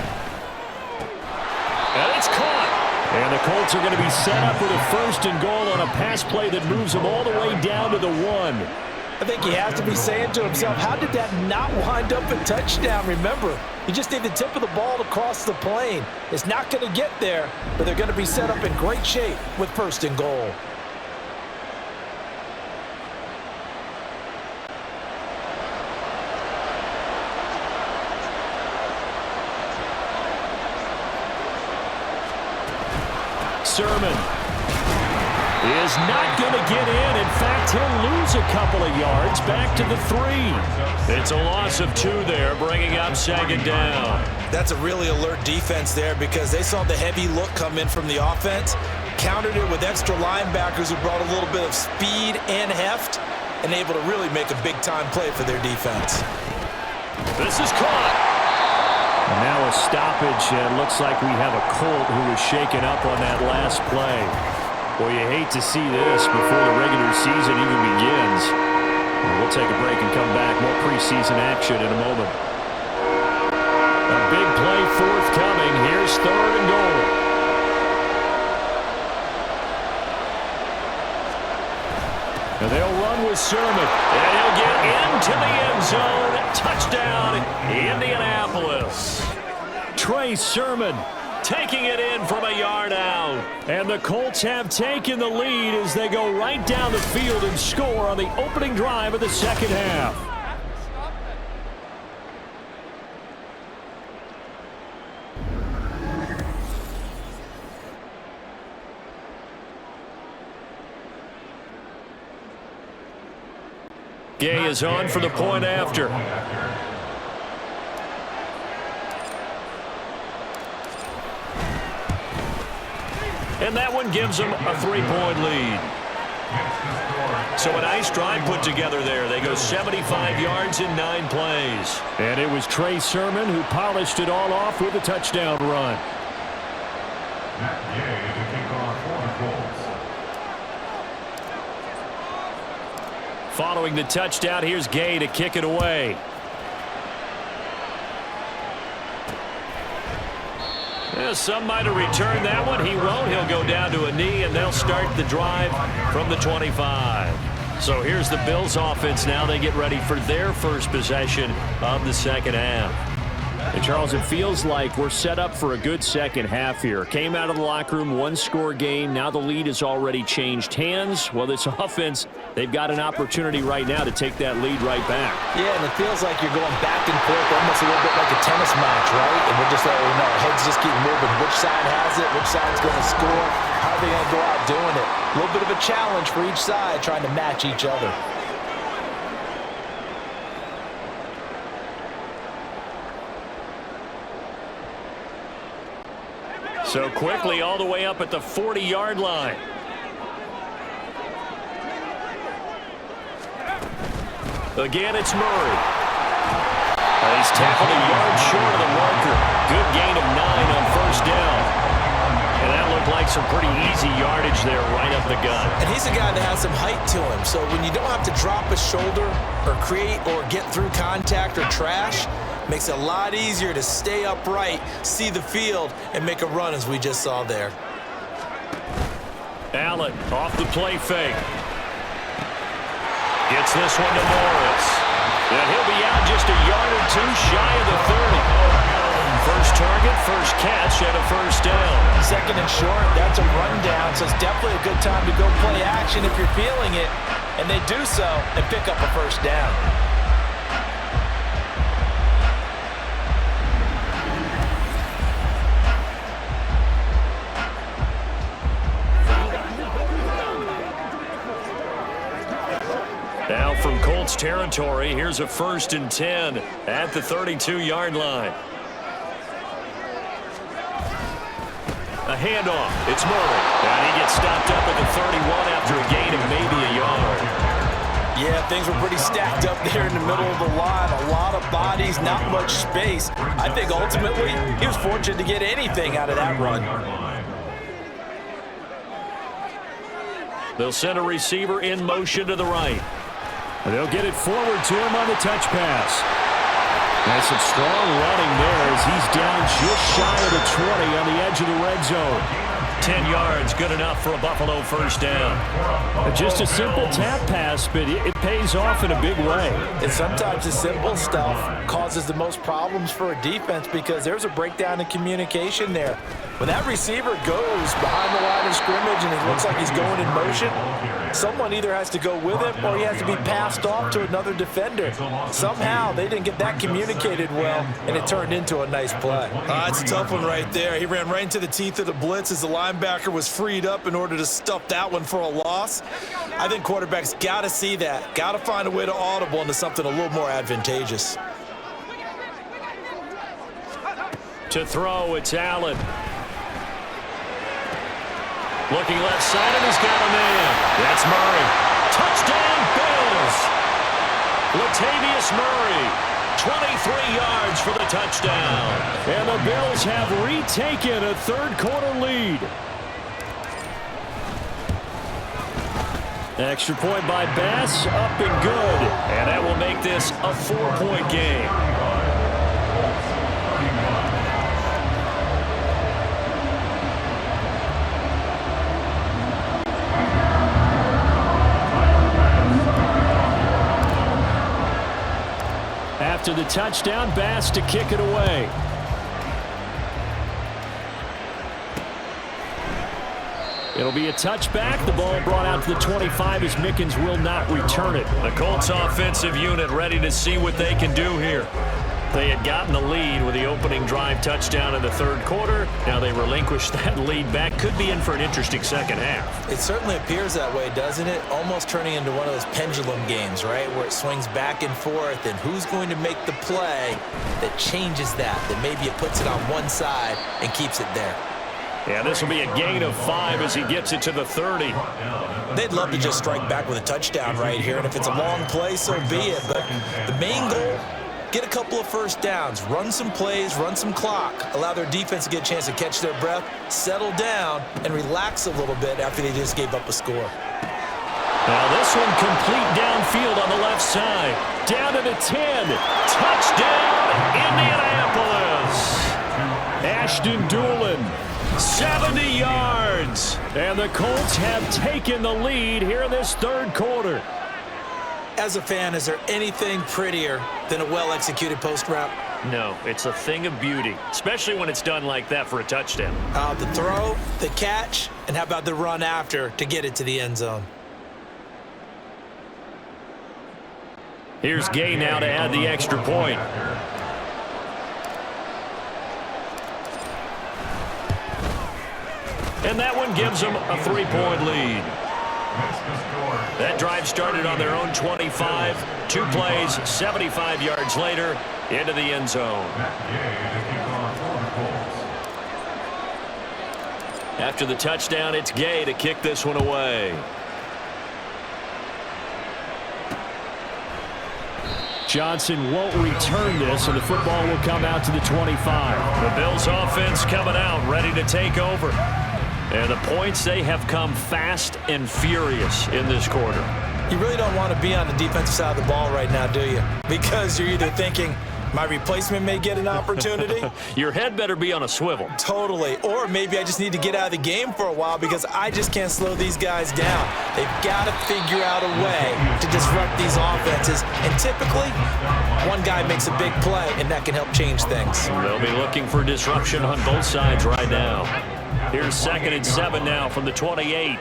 And it's caught. And the Colts are going to be set up with a 1st and goal on a pass play that moves them all the way down to the 1. I think he has to be saying to himself, how did that not wind up a touchdown? Remember, you just need the tip of the ball to cross the plane. It's not going to get there, but they're going to be set up in great shape with 1st and goal. Sermon is not going to get in. In fact, he'll lose a couple of yards back to the 3. It's a loss of 2 there, bringing up 2nd down. That's a really alert defense there because they saw the heavy look come in from the offense, countered it with extra linebackers who brought a little bit of speed and heft, and able to really make a big-time play for their defense. This is caught. And now a stoppage, and looks like we have a Colt who was shaken up on that last play. Boy, you hate to see this before the regular season even begins. We'll take a break and come back. More preseason action in a moment. A big play forthcoming. Here's 3rd and goal. And they'll run with Sermon. And he'll get into the end zone. Touchdown, Indianapolis. Trey Sermon taking it in from a yard out. And the Colts have taken the lead as they go right down the field and score on the opening drive of the second half. Gay is on for the point after. And that one gives them a 3-point lead. So a nice drive put together there. They go 75 yards in 9 plays. And it was Trey Sermon who polished it all off with a touchdown run. Following the touchdown, here's Gay to kick it away. Yeah, some might have returned that one. He won't. He'll go down to a knee, and they'll start the drive from the 25. So here's the Bills offense now. They get ready for their first possession of the second half. And Charles, it feels like we're set up for a good second half here. Came out of the locker room, 1-score game. Now the lead has already changed hands. Well, this offense, they've got an opportunity right now to take that lead right back. Yeah, and it feels like you're going back and forth, almost a little bit like a tennis match, right? And we're just letting you know, heads just keep moving. Which side has it? Which side's going to score? How are they going to go out doing it? A little bit of a challenge for each side, trying to match each other. So quickly all the way up at the 40-yard line. Again, it's Murray. He's tackled a yard short of the marker. Good gain of 9 on first down. And that looked like some pretty easy yardage there right up the gut. And he's a guy that has some height to him. So when you don't have to drop a shoulder or create or get through contact or trash, makes it a lot easier to stay upright, see the field, and make a run as we just saw there. Allen off the play fake. Gets this one to Morris. And he'll be out just a yard or two shy of the 30. First target, first catch, and a first down. Second and short, that's a rundown, so it's definitely a good time to go play action if you're feeling it. And they do so and pick up a first down. Now from Colts territory, here's a 1st and 10 at the 32-yard line. A handoff. It's Murray. And he gets stopped up at the 31 after a gain of maybe a yard. Yeah, things were pretty stacked up there in the middle of the line. A lot of bodies, not much space. I think ultimately he was fortunate to get anything out of that run. They'll send a receiver in motion to the right. They'll get it forward to him on the touch pass. That's some strong running there as he's down just shy of the 20 on the edge of the red zone. 10 yards, good enough for a Buffalo first down. Just a simple tap pass, but it pays off in a big way. And sometimes the simple stuff causes the most problems for a defense because there's a breakdown in communication there. When that receiver goes behind the line of scrimmage and it looks like he's going in motion, someone either has to go with him or he has to be passed off to another defender. Somehow they didn't get that communicated well, and it turned into a nice play. It's a tough one right there. He ran right into the teeth of the blitz as the linebacker was freed up in order to stuff that one for a loss. I think quarterbacks got to see that, got to find a way to audible into something a little more advantageous. To throw, it's Allen. Looking left side, and he's got a man. That's Murray. Touchdown, Bills! Latavius Murray, 23 yards for the touchdown. And the Bills have retaken a third-quarter lead. Extra point by Bass, up and good. And that will make this a 4-point game. After the touchdown, Bass to kick it away. It'll be a touchback. The ball brought out to the 25 as Mickens will not return it. The Colts offensive unit ready to see what they can do here. They had gotten the lead with the opening drive touchdown in the third quarter. Now they relinquished that lead back. Could be in for an interesting second half. It certainly appears that way, doesn't it? Almost turning into one of those pendulum games, right, where it swings back and forth, and who's going to make the play that changes that maybe it puts it on one side and keeps it there. Yeah, this will be a gain of 5 as he gets it to the 30. They'd love to just strike back with a touchdown right here, and if it's a long play, so be it. But the main goal, get a couple of first downs, run some plays, run some clock, allow their defense to get a chance to catch their breath, settle down, and relax a little bit after they just gave up a score. Now this one complete downfield on the left side. Down to the 10. Touchdown, Indianapolis. Ashton Doolin, 70 yards. And the Colts have taken the lead here in this third quarter. As a fan, is there anything prettier than a well-executed post route? No, it's a thing of beauty, especially when it's done like that for a touchdown. The throw, the catch, and how about the run after to get it to the end zone? Here's Gay now to add the extra point. And that one gives them a 3-point lead. That drive started on their own 25. 2 plays, 75 yards later, into the end zone. After the touchdown, it's Gay to kick this one away. Johnson won't return this, and the football will come out to the 25. The Bills offense coming out, ready to take over. And the points, they have come fast and furious in this quarter. You really don't want to be on the defensive side of the ball right now, do you? Because you're either thinking, my replacement may get an opportunity. Your head better be on a swivel. Totally. Or maybe I just need to get out of the game for a while because I just can't slow these guys down. They've got to figure out a way to disrupt these offenses. And typically, one guy makes a big play, and that can help change things. They'll be looking for disruption on both sides right now. Here's 2nd and 7 now from the 28.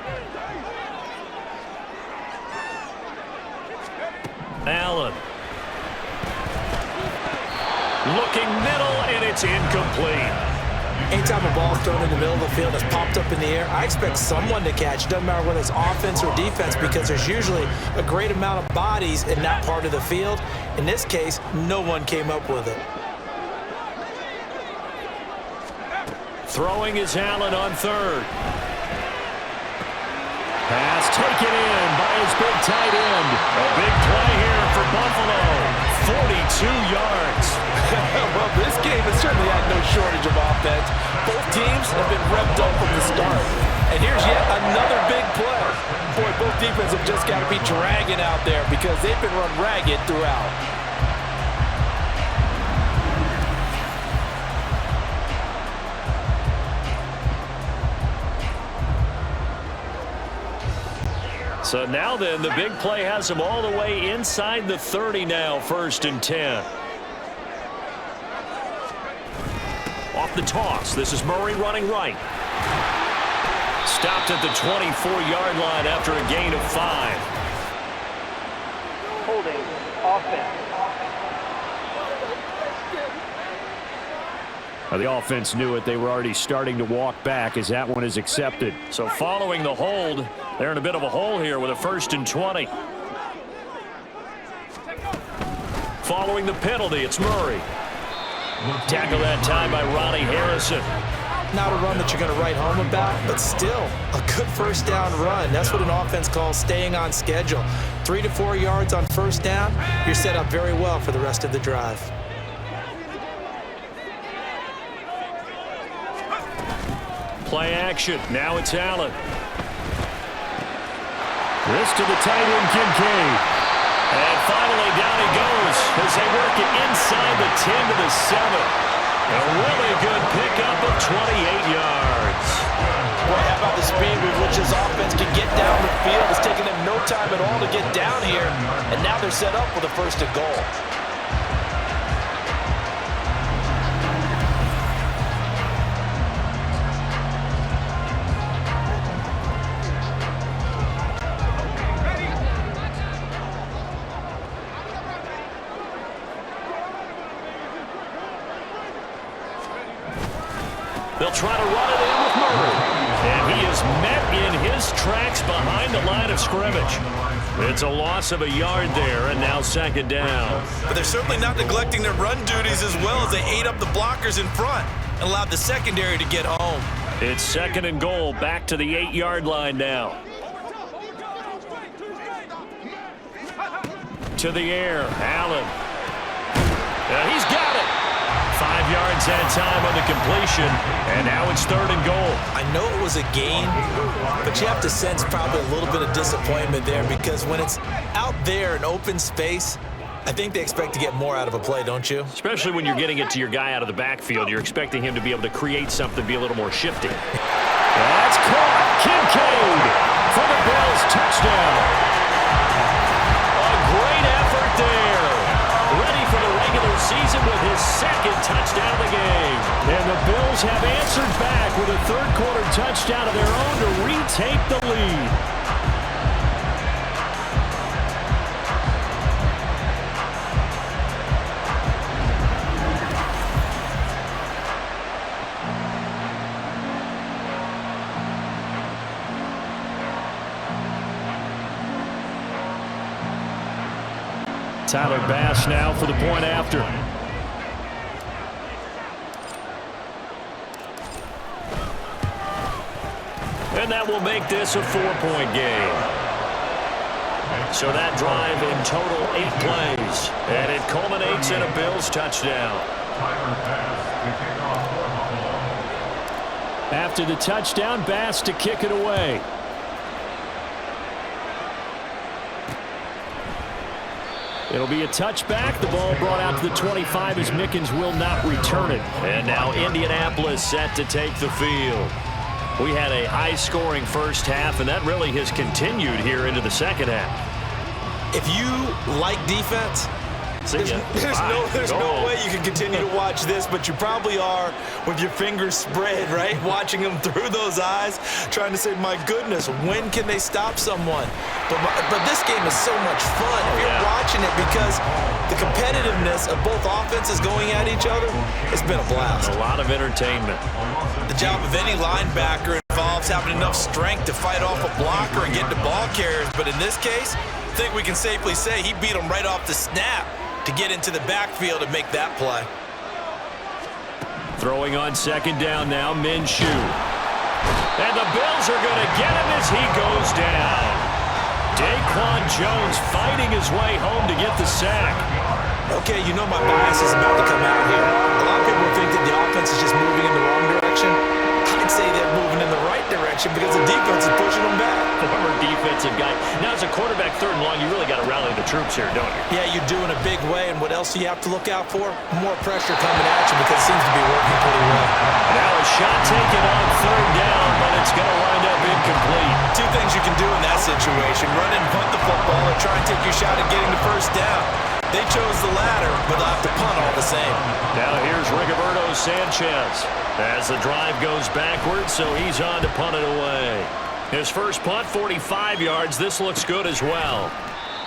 Allen. Looking middle, and it's incomplete. Anytime a ball is thrown in the middle of the field that's popped up in the air, I expect someone to catch. Doesn't matter whether it's offense or defense because there's usually a great amount of bodies in that part of the field. In this case, no one came up with it. Throwing is Allen on 3rd. Pass taken in by his big tight end. A big play here for Buffalo. 42 yards. Well, this game has certainly had no shortage of offense. Both teams have been revved up from the start. And here's yet another big play. Boy, both defenses have just got to be dragging out there because they've been run ragged throughout. So now then, the big play has them all the way inside the 30 now, 1st and 10. Off the toss, this is Murray running right. Stopped at the 24-yard line after a gain of 5. Holding offense. The offense knew it. They were already starting to walk back as that one is accepted. So following the hold, they're in a bit of a hole here with a 1st and 20. Following the penalty, it's Murray. Tackle that time by Ronnie Harrison. Not a run that you're going to write home about, but still a good first down run. That's what an offense calls staying on schedule. 3 to 4 yards on first down, you're set up very well for the rest of the drive. Play action. Now it's Allen. This to the tight end, Kincaid. And finally down he goes as they work it inside the 10 to the 7. A really good pickup of 28 yards. Boy, how about the speed with which this offense can get down the field? It's taken them no time at all to get down here, and now they're set up with a 1st and goal. They'll try to run it in with Murray. And he is met in his tracks behind the line of scrimmage. It's a loss of a yard there, and now 2nd down. But they're certainly not neglecting their run duties as well as they ate up the blockers in front and allowed the secondary to get home. It's 2nd and goal, back to the 8-yard line now. To the air, Allen. He's got it. 5 yards that time on the completion, and now it's 3rd and goal. I know it was a gain, but you have to sense probably a little bit of disappointment there because when it's out there in open space, I think they expect to get more out of a play, don't you? Especially when you're getting it to your guy out of the backfield. You're expecting him to be able to create something, be a little more shifty. That's caught. Kincaid for the Bills. Touchdown. A great effort there. Ready for the regular season with his 2nd touchdown of the game. And the Bills have answered back with a 3rd quarter touchdown of their own to retake the lead. Tyler Bass now for the point after. And that will make this a 4-point game. So that drive in total 8 plays. And it culminates in a Bills touchdown. After the touchdown, Bass to kick it away. It'll be a touchback. The ball brought out to the 25 as Mickens will not return it. And now Indianapolis set to take the field. We had a high-scoring first half, and that really has continued here into the second half. If you like defense, there's no way you can continue to watch this, but you probably are with your fingers spread, right? Watching them through those eyes, trying to say, my goodness, when can they stop someone? But this game is so much fun if you're watching it because the competitiveness of both offenses going at each other, it's been a blast. A lot of entertainment. The job of any linebacker involves having enough strength to fight off a blocker and get to ball carriers, but in this case, I think we can safely say he beat him right off the snap to get into the backfield and make that play. Throwing on 2nd down now, Minshew. And the Bills are going to get him as he goes down. Daquan Jones fighting his way home to get the sack. Okay, you know my bias is about to come out here. A lot of people think that the offense is just moving in the wrong direction. I'd say they're moving in the right direction because the defense is pushing them back. Former defensive guy. Now, as a quarterback 3rd and long, you really got to rally the troops here, don't you? Yeah, you do in a big way. And what else do you have to look out for? More pressure coming at you because it seems to be working pretty well. Now a shot taken on 3rd down, but it's going to wind up incomplete. 2 things you can do in that situation. Run and punt the football or try and take your shot at getting the 1st down. They chose the latter, but they'll have to punt all the same. Now here's Rigoberto Sanchez as the drive goes backwards, so he's on to punt it away. His first punt, 45 yards. This looks good as well.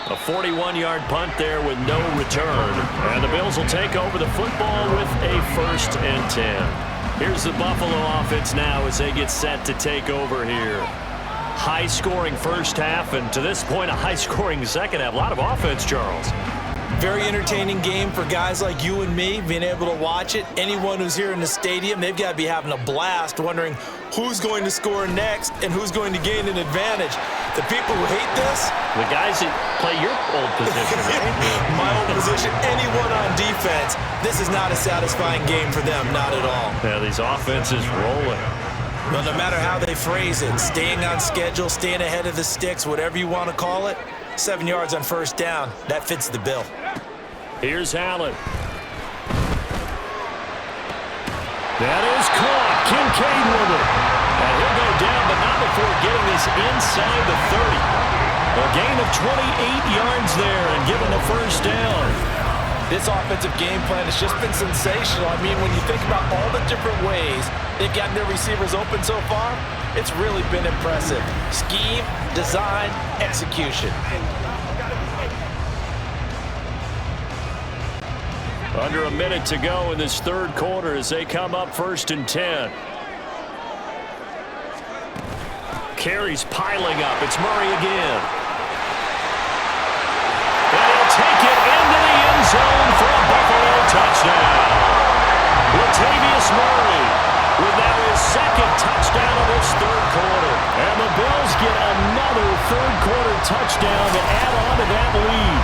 A 41-yard punt there with no return. And the Bills will take over the football with a 1st and 10. Here's the Buffalo offense now as they get set to take over here. High-scoring first half, and to this point, a high-scoring second half. A lot of offense, Charles. Very entertaining game for guys like you and me, being able to watch it. Anyone who's here in the stadium, they've got to be having a blast wondering who's going to score next and who's going to gain an advantage. The people who hate this, the guys that play your old position, right? My old position, anyone on defense, this is not a satisfying game for them, not at all. Yeah, these offenses rolling. Well, no matter how they phrase it, staying on schedule, staying ahead of the sticks, whatever you want to call it, 7 yards on 1st down, that fits the bill. Here's Allen. That is caught. Kincaid with it. And he'll go down, but not before getting this inside the 30. A gain of 28 yards there and given the 1st down. This offensive game plan has just been sensational. I mean, when you think about all the different ways they've gotten their receivers open so far, it's really been impressive. Scheme, design, execution. Under a minute to go in this 3rd quarter as they come up 1st and 10. Carries piling up. It's Murray again. And he'll take it into the end zone for a Buffalo touchdown. Latavius Murray with now his 2nd second touchdown of this third quarter. And the Bills get another third quarter touchdown to add on to that lead.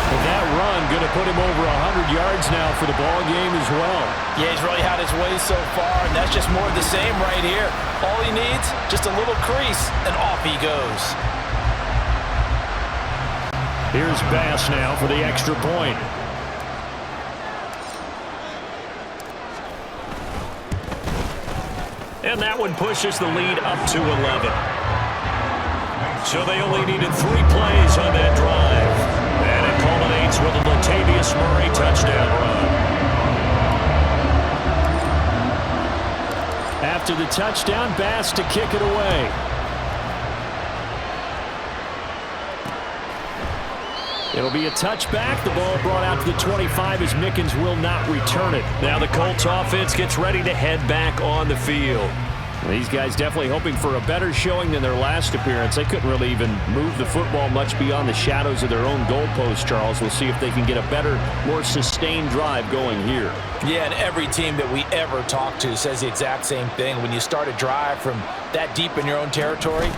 And that run going to put him over 100 yards now for the ball game as well. Yeah, he's really had his way so far, and that's just more of the same right here. All he needs, just a little crease, and off he goes. Here's Bass now for the extra point. And that one pushes the lead up to 11. So they only needed 3 plays on that drive. And it culminates with a Latavius Murray touchdown run. After the touchdown, Bass to kick it away. It'll be a touchback. The ball brought out to the 25 as Mickens will not return it. Now the Colts offense gets ready to head back on the field. These guys definitely hoping for a better showing than their last appearance. They couldn't really even move the football much beyond the shadows of their own goalpost, Charles. We'll see if they can get a better, more sustained drive going here. Yeah, and every team that we ever talk to says the exact same thing. When you start a drive from that deep in your own territory,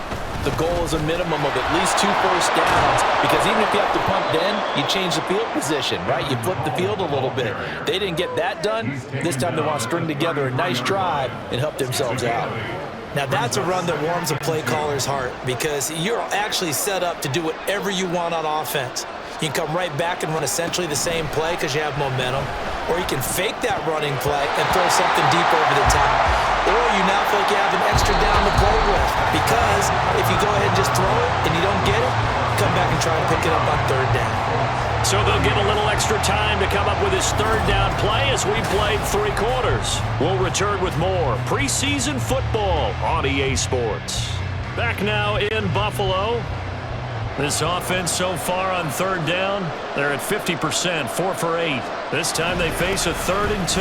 the goal is a minimum of at least 2 first downs, because even if you have to punt then, you change the field position, right? You flip the field a little bit. They didn't get that done. This time they want to string together a nice drive and help themselves out. Now that's a run that warms a play caller's heart, because you're actually set up to do whatever you want on offense. You can come right back and run essentially the same play because you have momentum, or you can fake that running play and throw something deep over the top. Or you now feel like you have an extra down to play with, because if you go ahead and just throw it and you don't get it, come back and try and pick it up on third down. So they'll get a little extra time to come up with his third down play as we played 3 quarters. We'll return with more preseason football on EA Sports. Back now in Buffalo. This offense so far on third down, they're at 50%, 4 for 8. This time they face a 3rd and 2.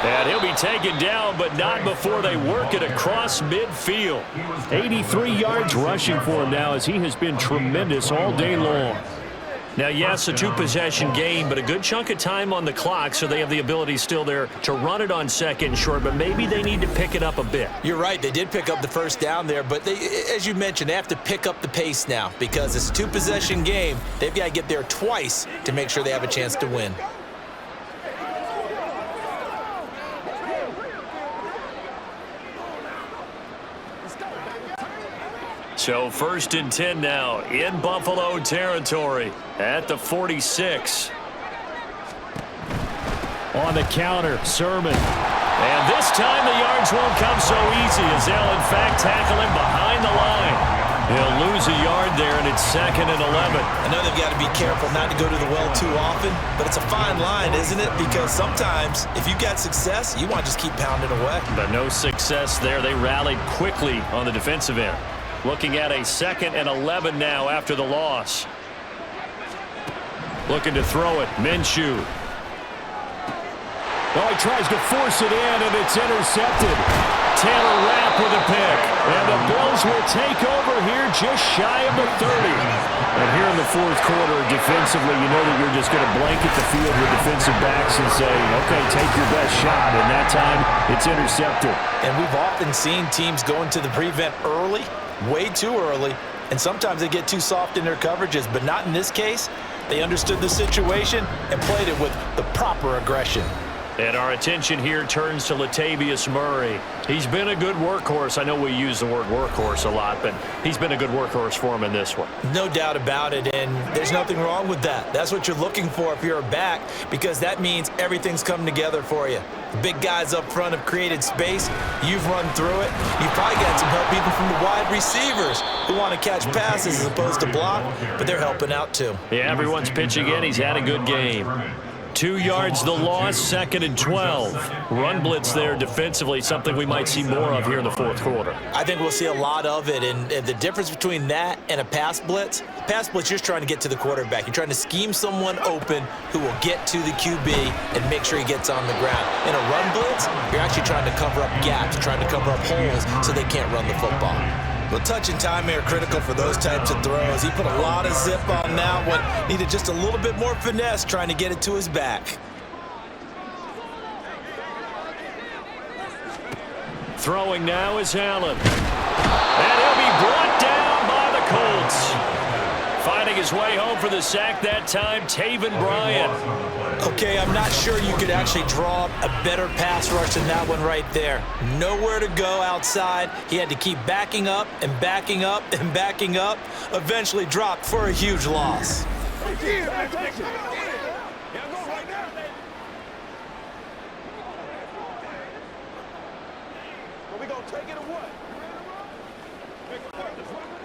And he'll be taken down, but not before they work it across midfield. 83 yards rushing for him now, as he has been tremendous all day long. Now, yes, a 2-possession game, but a good chunk of time on the clock, so they have the ability still there to run it on 2nd and short, but maybe they need to pick it up a bit. You're right. They did pick up the first down there, but they, as you mentioned, they have to pick up the pace now, because it's a 2-possession game. They've got to get there twice to make sure they have a chance to win. So 1st and 10 now in Buffalo territory at the 46. On the counter, Sermon. And this time the yards won't come so easy, as they'll in fact tackle him behind the line. He'll lose a yard there, and it's 2nd and 11. I know they've got to be careful not to go to the well too often, but it's a fine line, isn't it? Because sometimes if you've got success, you want to just keep pounding away. But no success there. They rallied quickly on the defensive end. Looking at a 2nd and 11 now after the loss. Looking to throw it. Minshew. Oh, he tries to force it in, and it's intercepted. Taylor Rapp with a pick. And the Bills will take over here just shy of the 30. And here in the 4th quarter, defensively, you know that you're just going to blanket the field with defensive backs and say, okay, take your best shot. And that time, it's intercepted. And we've often seen teams go into the prevent early, way too early, and sometimes they get too soft in their coverages, but not in this case. They understood the situation and played it with the proper aggression. And our attention here turns to Latavius Murray. He's been a good workhorse. I know we use the word workhorse a lot, but he's been a good workhorse for him in this one. No doubt about it, and there's nothing wrong with that. That's what you're looking for if you're a back, because that means everything's coming together for you. The big guys up front have created space. You've run through it. You've probably got some help even from the wide receivers who want to catch passes as opposed to block, but they're helping out too. Yeah, everyone's pitching in. He's had a good game. 2 yards the loss, 2nd and 12. Run blitz there defensively, something we might see more of here in the 4th quarter. I think we'll see a lot of it, and the difference between that and a pass blitz, you're just trying to get to the quarterback. You're trying to scheme someone open who will get to the QB and make sure he gets on the ground. In a run blitz, you're actually trying to cover up gaps, trying to cover up holes so they can't run the football. Well, touch and timing are critical for those types of throws. He put a lot of zip on that one. Needed just a little bit more finesse trying to get it to his back. Throwing now is Allen. And he'll be brought down by the Colts. Finding his way home for the sack that time, Taven Bryan. Okay, I'm not sure you could actually draw up a better pass rush than that one right there. Nowhere to go outside. He had to keep backing up and backing up and backing up. Eventually dropped for a huge loss.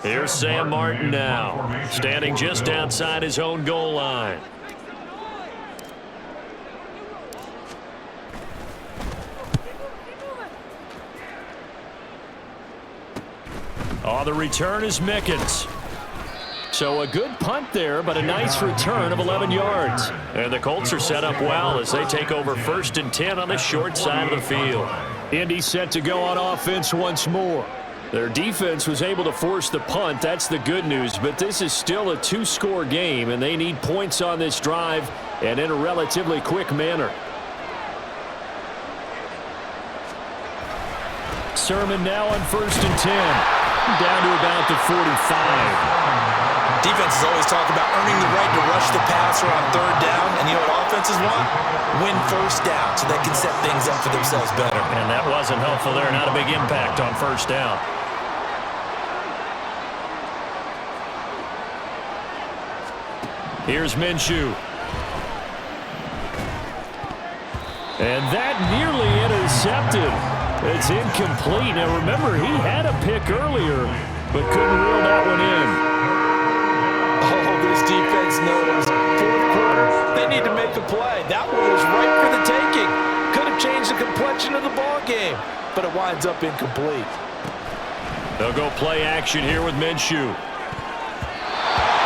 Here's Sam Martin now, standing just outside his own goal line. On the return is Mickens. So a good punt there, but a nice return of 11 yards. And the Colts are set up well as they take over 1st and 10 on the short side of the field. Indy set to go on offense once more. Their defense was able to force the punt. That's the good news, but this is still a 2-score game, and they need points on this drive and in a relatively quick manner. Sermon now on 1st and 10, down to about the 45. Defenses always talk about earning the right to rush the passer on 3rd down, and you know what offenses want? Win 1st down so they can set things up for themselves better. And that wasn't helpful there. Not a big impact on 1st down. Here's Minshew. And that nearly intercepted. It's incomplete. Now remember, he had a pick earlier, but couldn't reel that one in. Oh, this defense knows. 4th quarter, they need to make a play. That one was right for the taking. Could have changed the complexion of the ball game, but it winds up incomplete. They'll go play action here with Minshew.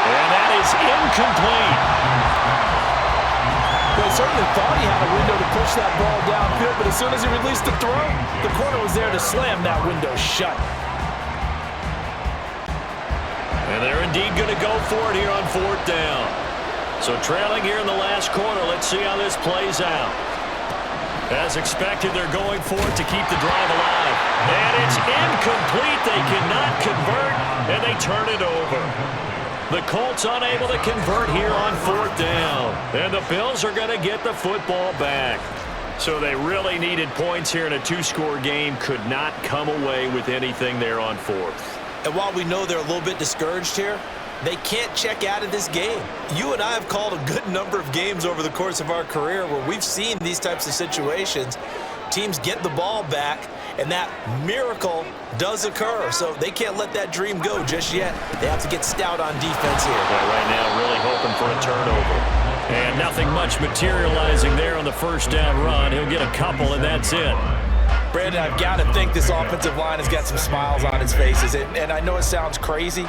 And that is incomplete. Well, he certainly thought he had a window to push that ball downfield, but as soon as he released the throw, the corner was there to slam that window shut. And they're indeed going to go for it here on 4th down. So trailing here in the last quarter, let's see how this plays out. As expected, they're going for it to keep the drive alive. And it's incomplete. They cannot convert, and they turn it over. The Colts unable to convert here on 4th down. And the Bills are going to get the football back. So they really needed points here in a 2-score game. Could not come away with anything there on 4th. And while we know they're a little bit discouraged here, they can't check out of this game. You and I have called a good number of games over the course of our career where we've seen these types of situations. Teams get the ball back, and that miracle does occur. So they can't let that dream go just yet. They have to get stout on defense here. Well, right now, really hoping for a turnover. And nothing much materializing there on the 1st down run. He'll get a couple, and that's it. Brandon, I've got to think this offensive line has got some smiles on its faces. And I know it sounds crazy,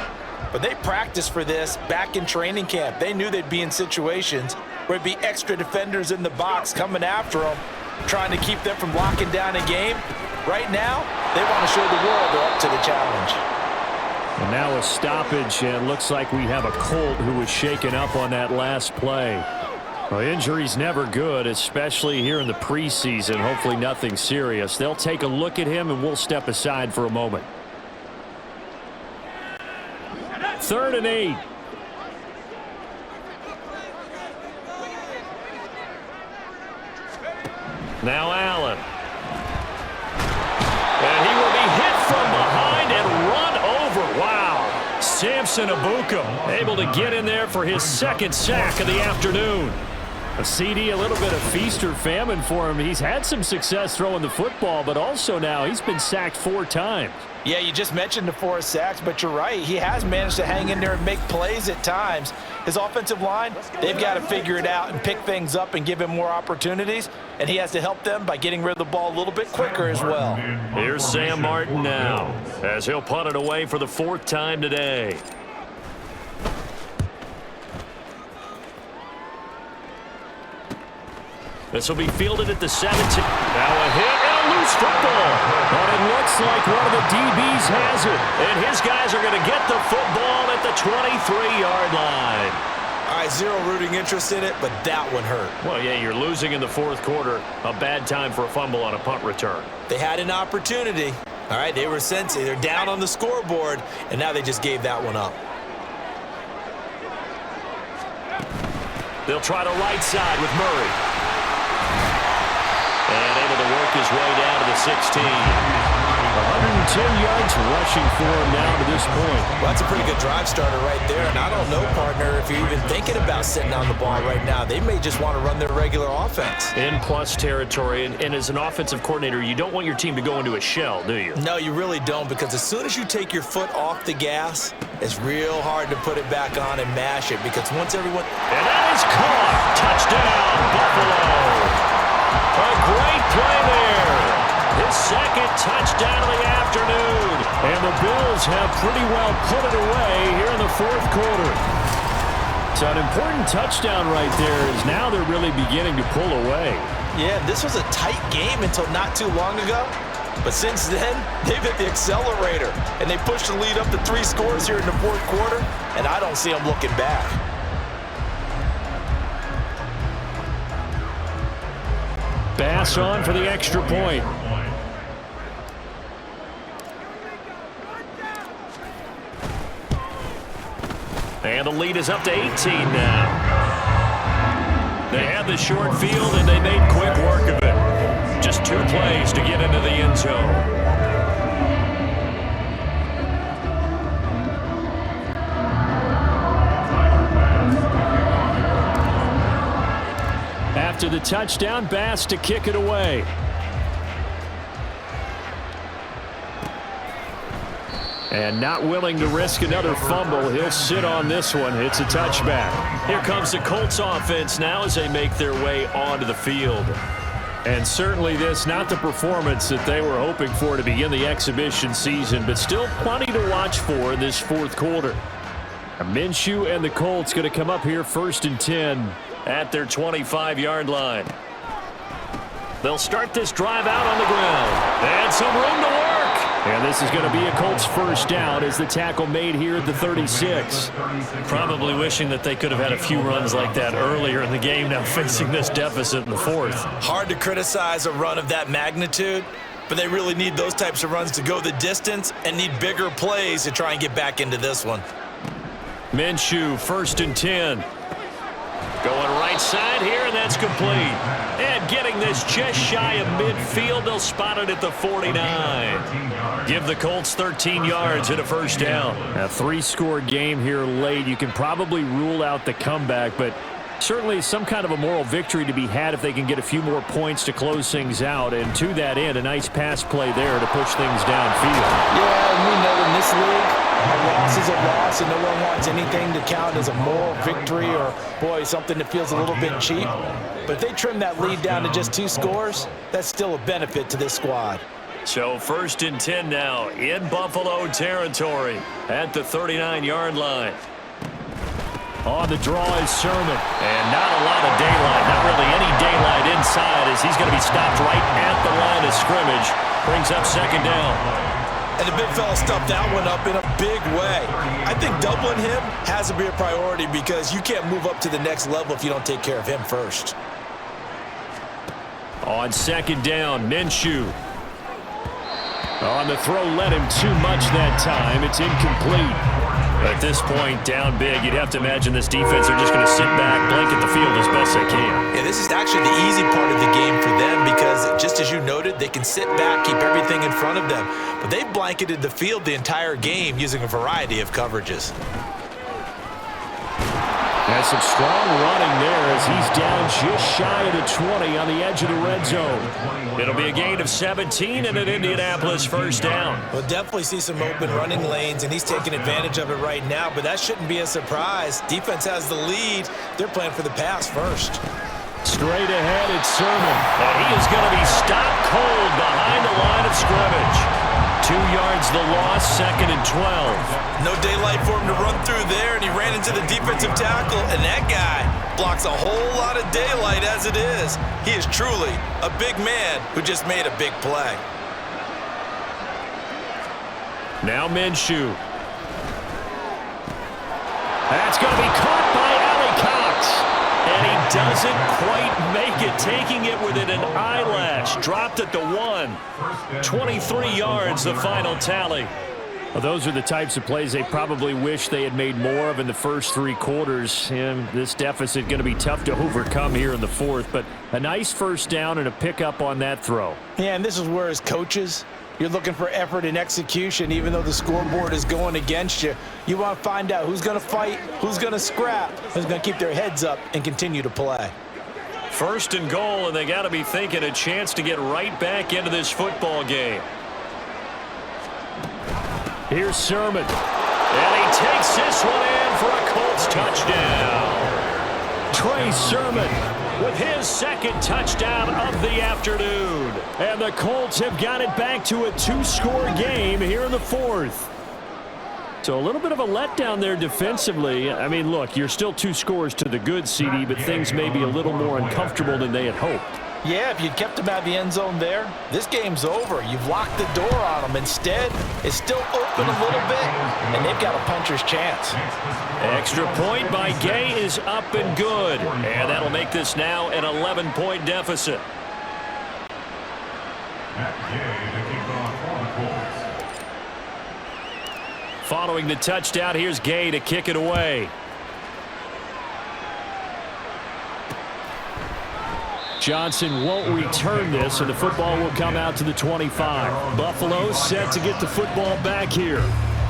but they practiced for this back in training camp. They knew they'd be in situations where it'd be extra defenders in the box coming after them, trying to keep them from locking down a game. Right now, they want to show the world they're up to the challenge. And now a stoppage, and it looks like we have a Colt who was shaken up on that last play. Well, injury's never good, especially here in the preseason. Hopefully nothing serious. They'll take a look at him, and we'll step aside for a moment. 3rd and 8. Now Allen. And he will be hit from behind and run over. Wow. Samson Abuka able to get in there for his 2nd sack of the afternoon. A CD, a little bit of feast or famine for him. He's had some success throwing the football, but also now he's been sacked 4 times. Yeah, you just mentioned the 4 sacks, but you're right. He has managed to hang in there and make plays at times. His offensive line, they've got to figure it out and pick things up and give him more opportunities, and he has to help them by getting rid of the ball a little bit quicker as well. Here's Sam Martin now, as he'll punt it away for the 4th time today. This will be fielded at the 17. Now a hit and a loose football. But it looks like one of the DBs has it. And his guys are going to get the football at the 23-yard line. All right, zero rooting interest in it, but that one hurt. Well, yeah, you're losing in the fourth quarter. A bad time for a fumble on a punt return. They had an opportunity. All right, they were sensing. They're down on the scoreboard, and now they just gave that one up. They'll try the right side with Murray. And able to work his way down to the 16. 110 yards rushing for him now to this point. Well, that's a pretty good drive starter right there. And I don't know, partner, if you're even thinking about sitting on the ball right now. They may just want to run their regular offense. In plus territory. And as an offensive coordinator, you don't want your team to go into a shell, do you? No, you really don't, because as soon as you take your foot off the gas, it's real hard to put it back on and mash it, because once everyone... And that is caught. Touchdown, Buffalo. A great play there. His second touchdown of the afternoon. And the Bills have pretty well put it away here in the fourth quarter. So an important touchdown right there is now they're really beginning to pull away. Yeah, this was a tight game until not too long ago. But since then, they've hit the accelerator. And they pushed the lead up to 3 scores here in the fourth quarter. And I don't see them looking back. Bass on for the extra point. And the lead is up to 18 now. They had the short field, and they made quick work of it. Just 2 plays to get into the end zone. After the touchdown, Bass to kick it away. And not willing to risk another fumble. He'll sit on this one. It's a touchback. Here comes the Colts offense now as they make their way onto the field. And certainly this, not the performance that they were hoping for to begin the exhibition season, but still plenty to watch for in this fourth quarter. Minshew and the Colts going to come up here 1st and 10 at their 25-yard line. They'll start this drive out on the ground. And some room to work. And this is going to be a Colts first down as the tackle made here at the 36. Probably wishing that they could have had a few runs like that earlier in the game, now facing this deficit in the fourth. Hard to criticize a run of that magnitude, but they really need those types of runs to go the distance and need bigger plays to try and get back into this one. Minshew, 1st and 10. Going right side here, and that's complete. And getting this just shy of midfield, they'll spot it at the 49. Give the Colts 13 yards and a first down. A 3-score game here late. You can probably rule out the comeback, but certainly some kind of a moral victory to be had if they can get a few more points to close things out. And to that end, a nice pass play there to push things downfield. Yeah, we know in this league, a loss is a loss, and no one wants anything to count as a moral victory or, boy, something that feels a little bit cheap. But if they trim that lead down to just 2 scores, that's still a benefit to this squad. So 1st and 10 now in Buffalo territory at the 39-yard line. On the draw is Sermon. And not a lot of daylight, not really any daylight inside as he's going to be stopped right at the line of scrimmage. Brings up 2nd down. And the big fella stuffed that one up in a big way. I think doubling him has to be a priority because you can't move up to the next level if you don't take care of him first. On 2nd down, Minshew. On the throw, led him too much that time. It's incomplete. At this point, down big, you'd have to imagine this defense are just going to sit back, blanket the field as best they can. Yeah, this is actually the easy part of the game for them because, just as you noted, they can sit back, keep everything in front of them. But they've blanketed the field the entire game using a variety of coverages. Has some strong running there as he's down just shy of the 20 on the edge of the red zone. It'll be a gain of 17 and an Indianapolis first down. We'll definitely see some open running lanes, and he's taking advantage of it right now, but that shouldn't be a surprise. Defense has the lead. They're playing for the pass first. Straight ahead, it's Sermon. And he is going to be stopped cold behind the line of scrimmage. 2 yards the loss, 2nd and 12. No daylight for him to run through there, and he ran into the defensive tackle, and that guy blocks a whole lot of daylight as it is. He is truly a big man who just made a big play. Now Minshew. That's going to be caught by Alley doesn't quite make it, taking it within an eyelash. Dropped at the 1. 23 yards, the final tally. Well, those are the types of plays they probably wish they had made more of in the first 3 quarters. And this deficit going to be tough to overcome here in the 4th. But a nice first down and a pickup on that throw. Yeah, and this is where as coaches, you're looking for effort and execution. Even though the scoreboard is going against you, you want to find out who's going to fight, who's going to scrap, who's going to keep their heads up and continue to play. 1st and goal, and they got to be thinking a chance to get right back into this football game. Here's Sermon. And he takes this one in for a Colts touchdown. Trey Sermon with his 2nd touchdown of the afternoon. And the Colts have got it back to a 2-score game here in the 4th. So a little bit of a letdown there defensively. I mean, look, you're still 2 scores to the good, CD, but things may be a little more uncomfortable than they had hoped. Yeah, if you'd kept them out of the end zone there, this game's over. You've locked the door on them. Instead, it's still open a little bit, and they've got a puncher's chance. Extra point by Gay is up and good. And that'll make this now an 11-point deficit. Following the touchdown, here's Gay to kick it away. Johnson won't return this, and the football will come out to the 25. Buffalo set to get the football back here.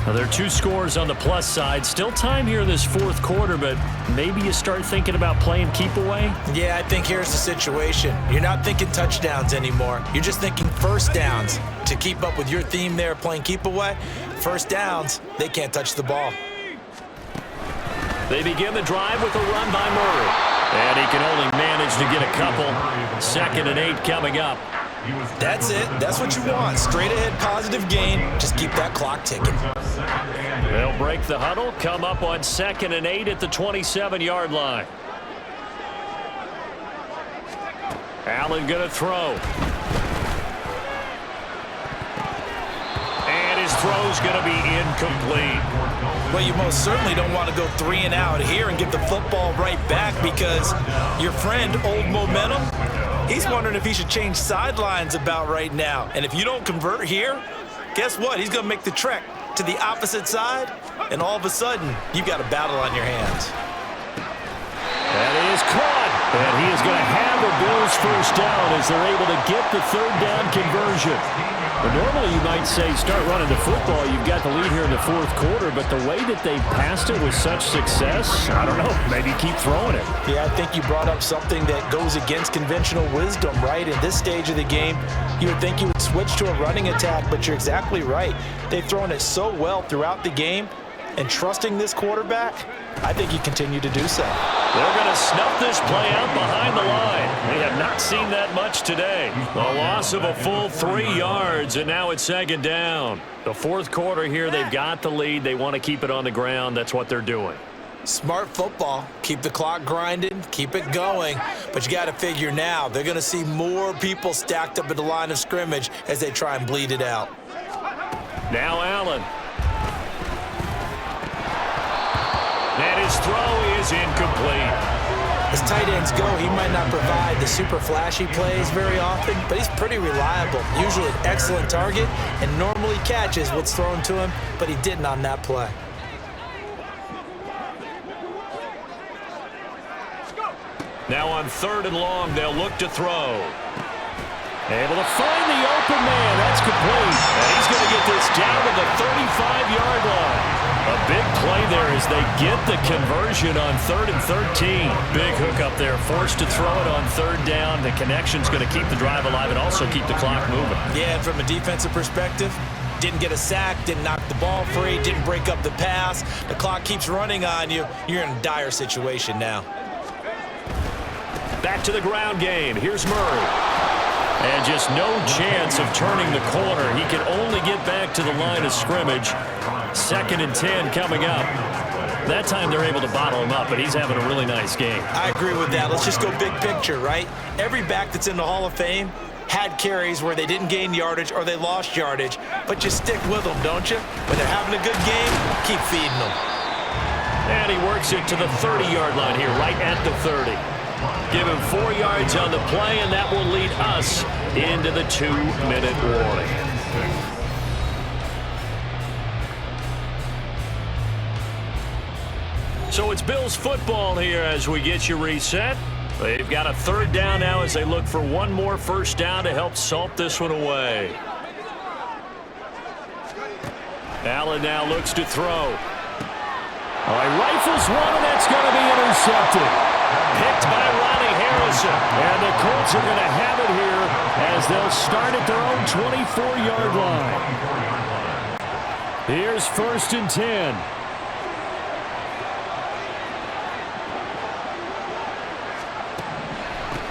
Now, there are 2 scores on the plus side. Still time here in this 4th quarter, but maybe you start thinking about playing keep away? Yeah, I think here's the situation. You're not thinking touchdowns anymore. You're just thinking first downs. To keep up with your theme there, playing keep away, first downs, they can't touch the ball. They begin the drive with a run by Murray. And he can only manage to get a couple. 2nd and 8 coming up. That's it. That's what you want. Straight ahead positive gain. Just keep that clock ticking. They'll break the huddle, come up on 2nd and 8 at the 27-yard line. Allen going to throw. And his throw's going to be incomplete. Well, you most certainly don't want to go 3 and out here and get the football right back, because your friend, Old Momentum, he's wondering if he should change sidelines about right now. And if you don't convert here, guess what? He's going to make the trek to the opposite side, and all of a sudden, you've got a battle on your hands. That is caught. And he is going to have the Bills first down as they're able to get the 3rd down conversion. But normally you might say start running the football. You've got the lead here in the 4th quarter, but the way that they passed it with such success, I don't know, maybe keep throwing it. Yeah, I think you brought up something that goes against conventional wisdom, right? In this stage of the game, you would think you would switch to a running attack, but you're exactly right. They've thrown it so well throughout the game, and trusting this quarterback, I think you continue to do so. They're going to snuff this play out behind the line. We have not seen that much today. A loss of a full 3 yards, and now it's 2nd down. The 4th quarter here, they've got the lead. They want to keep it on the ground. That's what they're doing. Smart football. Keep the clock grinding, keep it going. But you got to figure now, they're going to see more people stacked up at the line of scrimmage as they try and bleed it out. Now Allen. And his throw is incomplete. As tight ends go, he might not provide the super flashy plays very often, but he's pretty reliable. Usually an excellent target and normally catches what's thrown to him, but he didn't on that play. Now on 3rd and long, they'll look to throw. Able to find the open man. That's complete. And he's going to get this down to the 35-yard line. A big play there as they get the conversion on 3rd and 13. Big hook up there, forced to throw it on 3rd down. The connection's going to keep the drive alive and also keep the clock moving. Yeah, and from a defensive perspective, didn't get a sack, didn't knock the ball free, didn't break up the pass. The clock keeps running on you. You're in a dire situation now. Back to the ground game. Here's Murray. And just no chance of turning the corner. He can only get back to the line of scrimmage. 2nd and 10 coming up. That time they're able to bottle him up, but he's having a really nice game. I agree with that. Let's just go big picture, right? Every back that's in the Hall of Fame had carries where they didn't gain yardage or they lost yardage, but you stick with them, don't you? When they're having a good game, keep feeding them. And he works it to the 30-yard line here, right at the 30. Give him 4 yards on the play, and that will lead us into the 2-minute warning. So it's Bills football here as we get you reset. They've got a 3rd down now as they look for one more first down to help salt this one away. Allen now looks to throw. All right, rifles one, and that's going to be intercepted. Picked by Ronnie Harrison. And the Colts are going to have it here as they'll start at their own 24-yard line. Here's 1st and 10.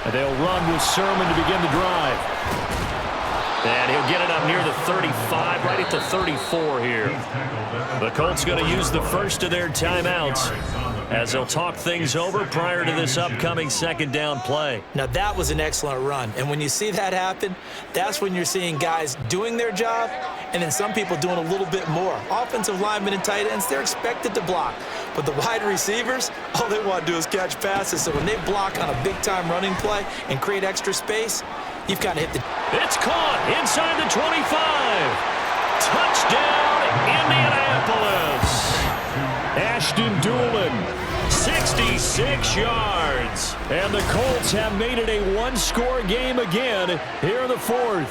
And they'll run with Sermon to begin the drive. And he'll get it up near the 35, right at the 34 here. The Colts going to use the first of their timeouts as they'll talk things over prior to this upcoming 2nd down play. Now, that was an excellent run. And when you see that happen, that's when you're seeing guys doing their job and then some people doing a little bit more. Offensive linemen and tight ends, they're expected to block. But the wide receivers, all they want to do is catch passes. So when they block on a big-time running play and create extra space, you've got to hit the... It's caught inside the 25. Touchdown, Indianapolis. Ashton Doolin, 66 yards. And the Colts have made it a one-score game again here in the 4th.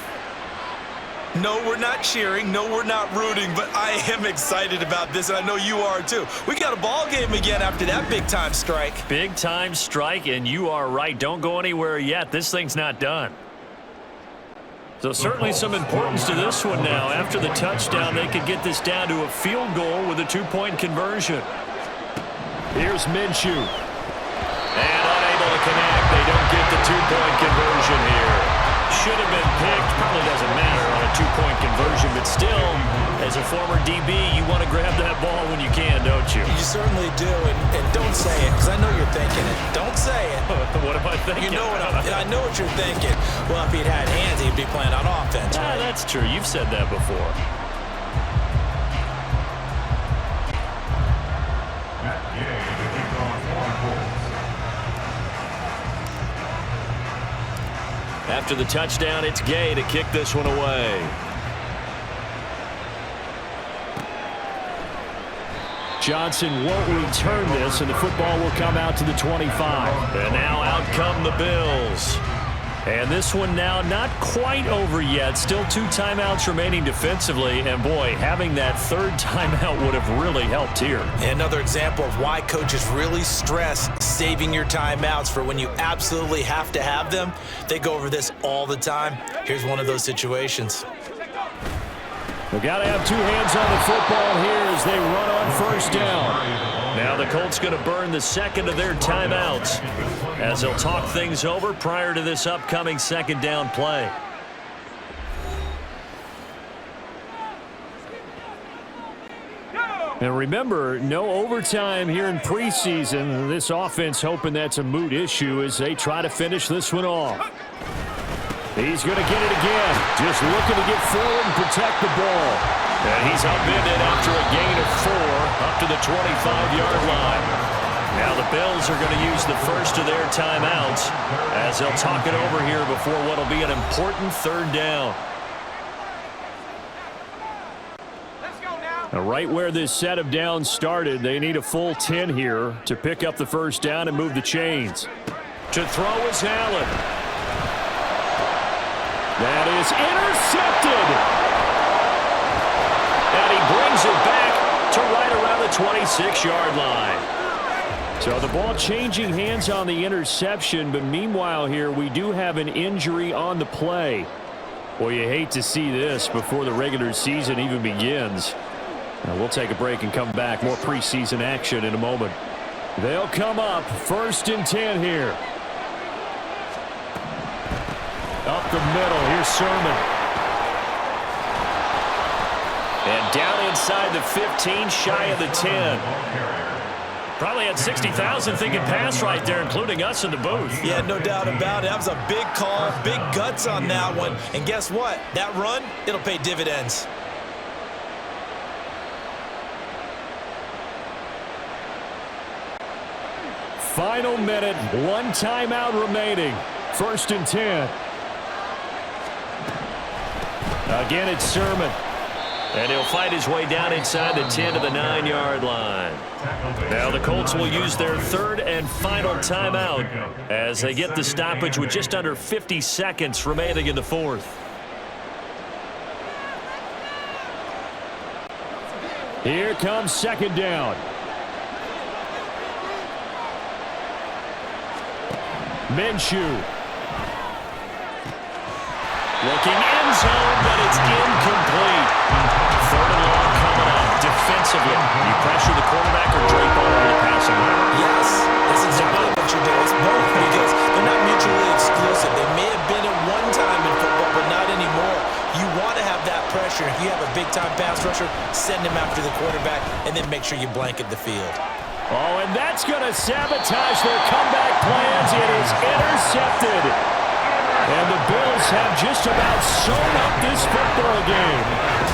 No, we're not cheering. No, we're not rooting. But I am excited about this, and I know you are too. We got a ball game again after that big-time strike. Big-time strike, and you are right. Don't go anywhere yet. This thing's not done. So certainly some importance to this one now. After the touchdown, they could get this down to a field goal with a 2-point conversion. Here's Minshew. And unable to connect. They don't get the 2-point conversion here. Should have been picked. Probably doesn't matter on a 2-point conversion, but still, as a former DB, you want to grab that ball when you can, don't you? You certainly do, and don't say it, because I know you're thinking it. Don't say it. What am I thinking? You know what I know what you're thinking. Well, if he'd had hands, he'd be playing on offense. Right? That's true. You've said that before. After the touchdown, it's Gay to kick this one away. Johnson won't return this, and the football will come out to the 25. And now out come the Bills. And this one now not quite over yet. Still 2 timeouts remaining defensively. And, boy, having that 3rd timeout would have really helped here. Another example of why coaches really stress saving your timeouts for when you absolutely have to have them. They go over this all the time. Here's one of those situations. We've got to have 2 hands on the football here as they run on 1st down. Now the Colts going to burn the 2nd of their timeouts as they'll talk things over prior to this upcoming 2nd down play. And remember, no overtime here in preseason. This offense hoping that's a moot issue as they try to finish this one off. He's going to get it again. Just looking to get forward and protect the ball. And he's upended after a gain of 4 up to the 25-yard line. Now the Bills are going to use the first of their timeouts as they'll talk it over here before what will be an important 3rd down. Now, right where this set of downs started, they need a full 10 here to pick up the 1st down and move the chains. To throw is Allen. That is intercepted. And he brings it back to right around the 26-yard line. So the ball changing hands on the interception, but meanwhile here we do have an injury on the play. Boy, you hate to see this before the regular season even begins. Now we'll take a break and come back. More preseason action in a moment. They'll come up 1st and 10 here. Up the middle, here's Sermon. And down inside the 15, shy of the 10. Probably had 60,000 thinking pass right there, including us in the booth. Yeah, no doubt about it. That was a big call, big guts on that one. And guess what? That run, it'll pay dividends. Final minute, one timeout remaining. 1st and 10. Again, it's Sermon. And he'll fight his way down inside the 10 to the 9-yard line. Now the Colts will use their 3rd and final timeout as they get the stoppage with just under 50 seconds remaining in the 4th. Here comes 2nd down. Minshew. Looking end zone, but it's incomplete. 3rd and long coming up. Defensively, you pressure the quarterback or drape all over the passing lane. Yes, that's exactly what you do. It's both because they're not mutually exclusive. They may have been at one time in football, but not anymore. You want to have that pressure. If you have a big-time pass rusher, send him after the quarterback, and then make sure you blanket the field. Oh, and that's going to sabotage their comeback plans. It is intercepted. And the Bills have just about sewn up this football game.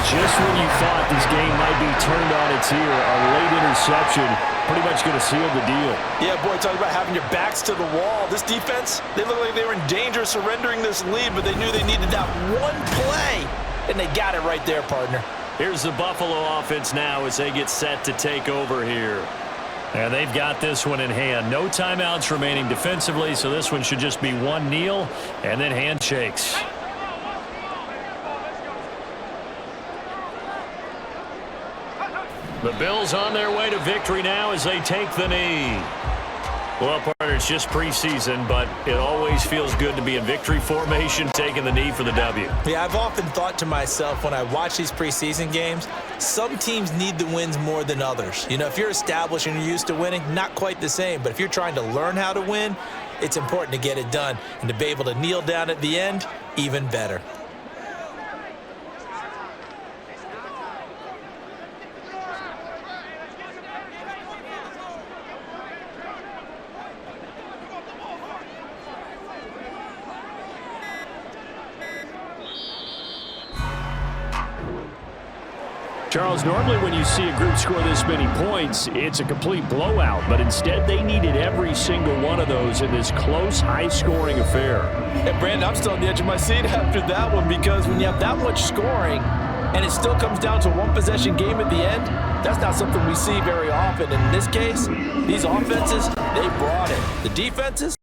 Just when you thought this game might be turned on its ear, a late interception pretty much going to seal the deal. Yeah, boy, talk about having your backs to the wall. This defense, they look like they were in danger of surrendering this lead, but they knew they needed that one play, and they got it right there, partner. Here's the Buffalo offense now as they get set to take over here. And they've got this one in hand. No timeouts remaining defensively, so this one should just be one kneel and then handshakes. The Bills on their way to victory now as they take the knee. Well, partner, it's just preseason, but it always feels good to be in victory formation, taking the knee for the W. Yeah, I've often thought to myself when I watch these preseason games, some teams need the wins more than others. You know, if you're established and you're used to winning, not quite the same. But if you're trying to learn how to win, it's important to get it done. And to be able to kneel down at the end, even better. Charles, normally when you see a group score this many points, it's a complete blowout. But instead, they needed every single one of those in this close, high-scoring affair. And, Brandon, I'm still on the edge of my seat after that one because when you have that much scoring and it still comes down to a one-possession game at the end, that's not something we see very often. In this case, these offenses, they brought it. The defenses,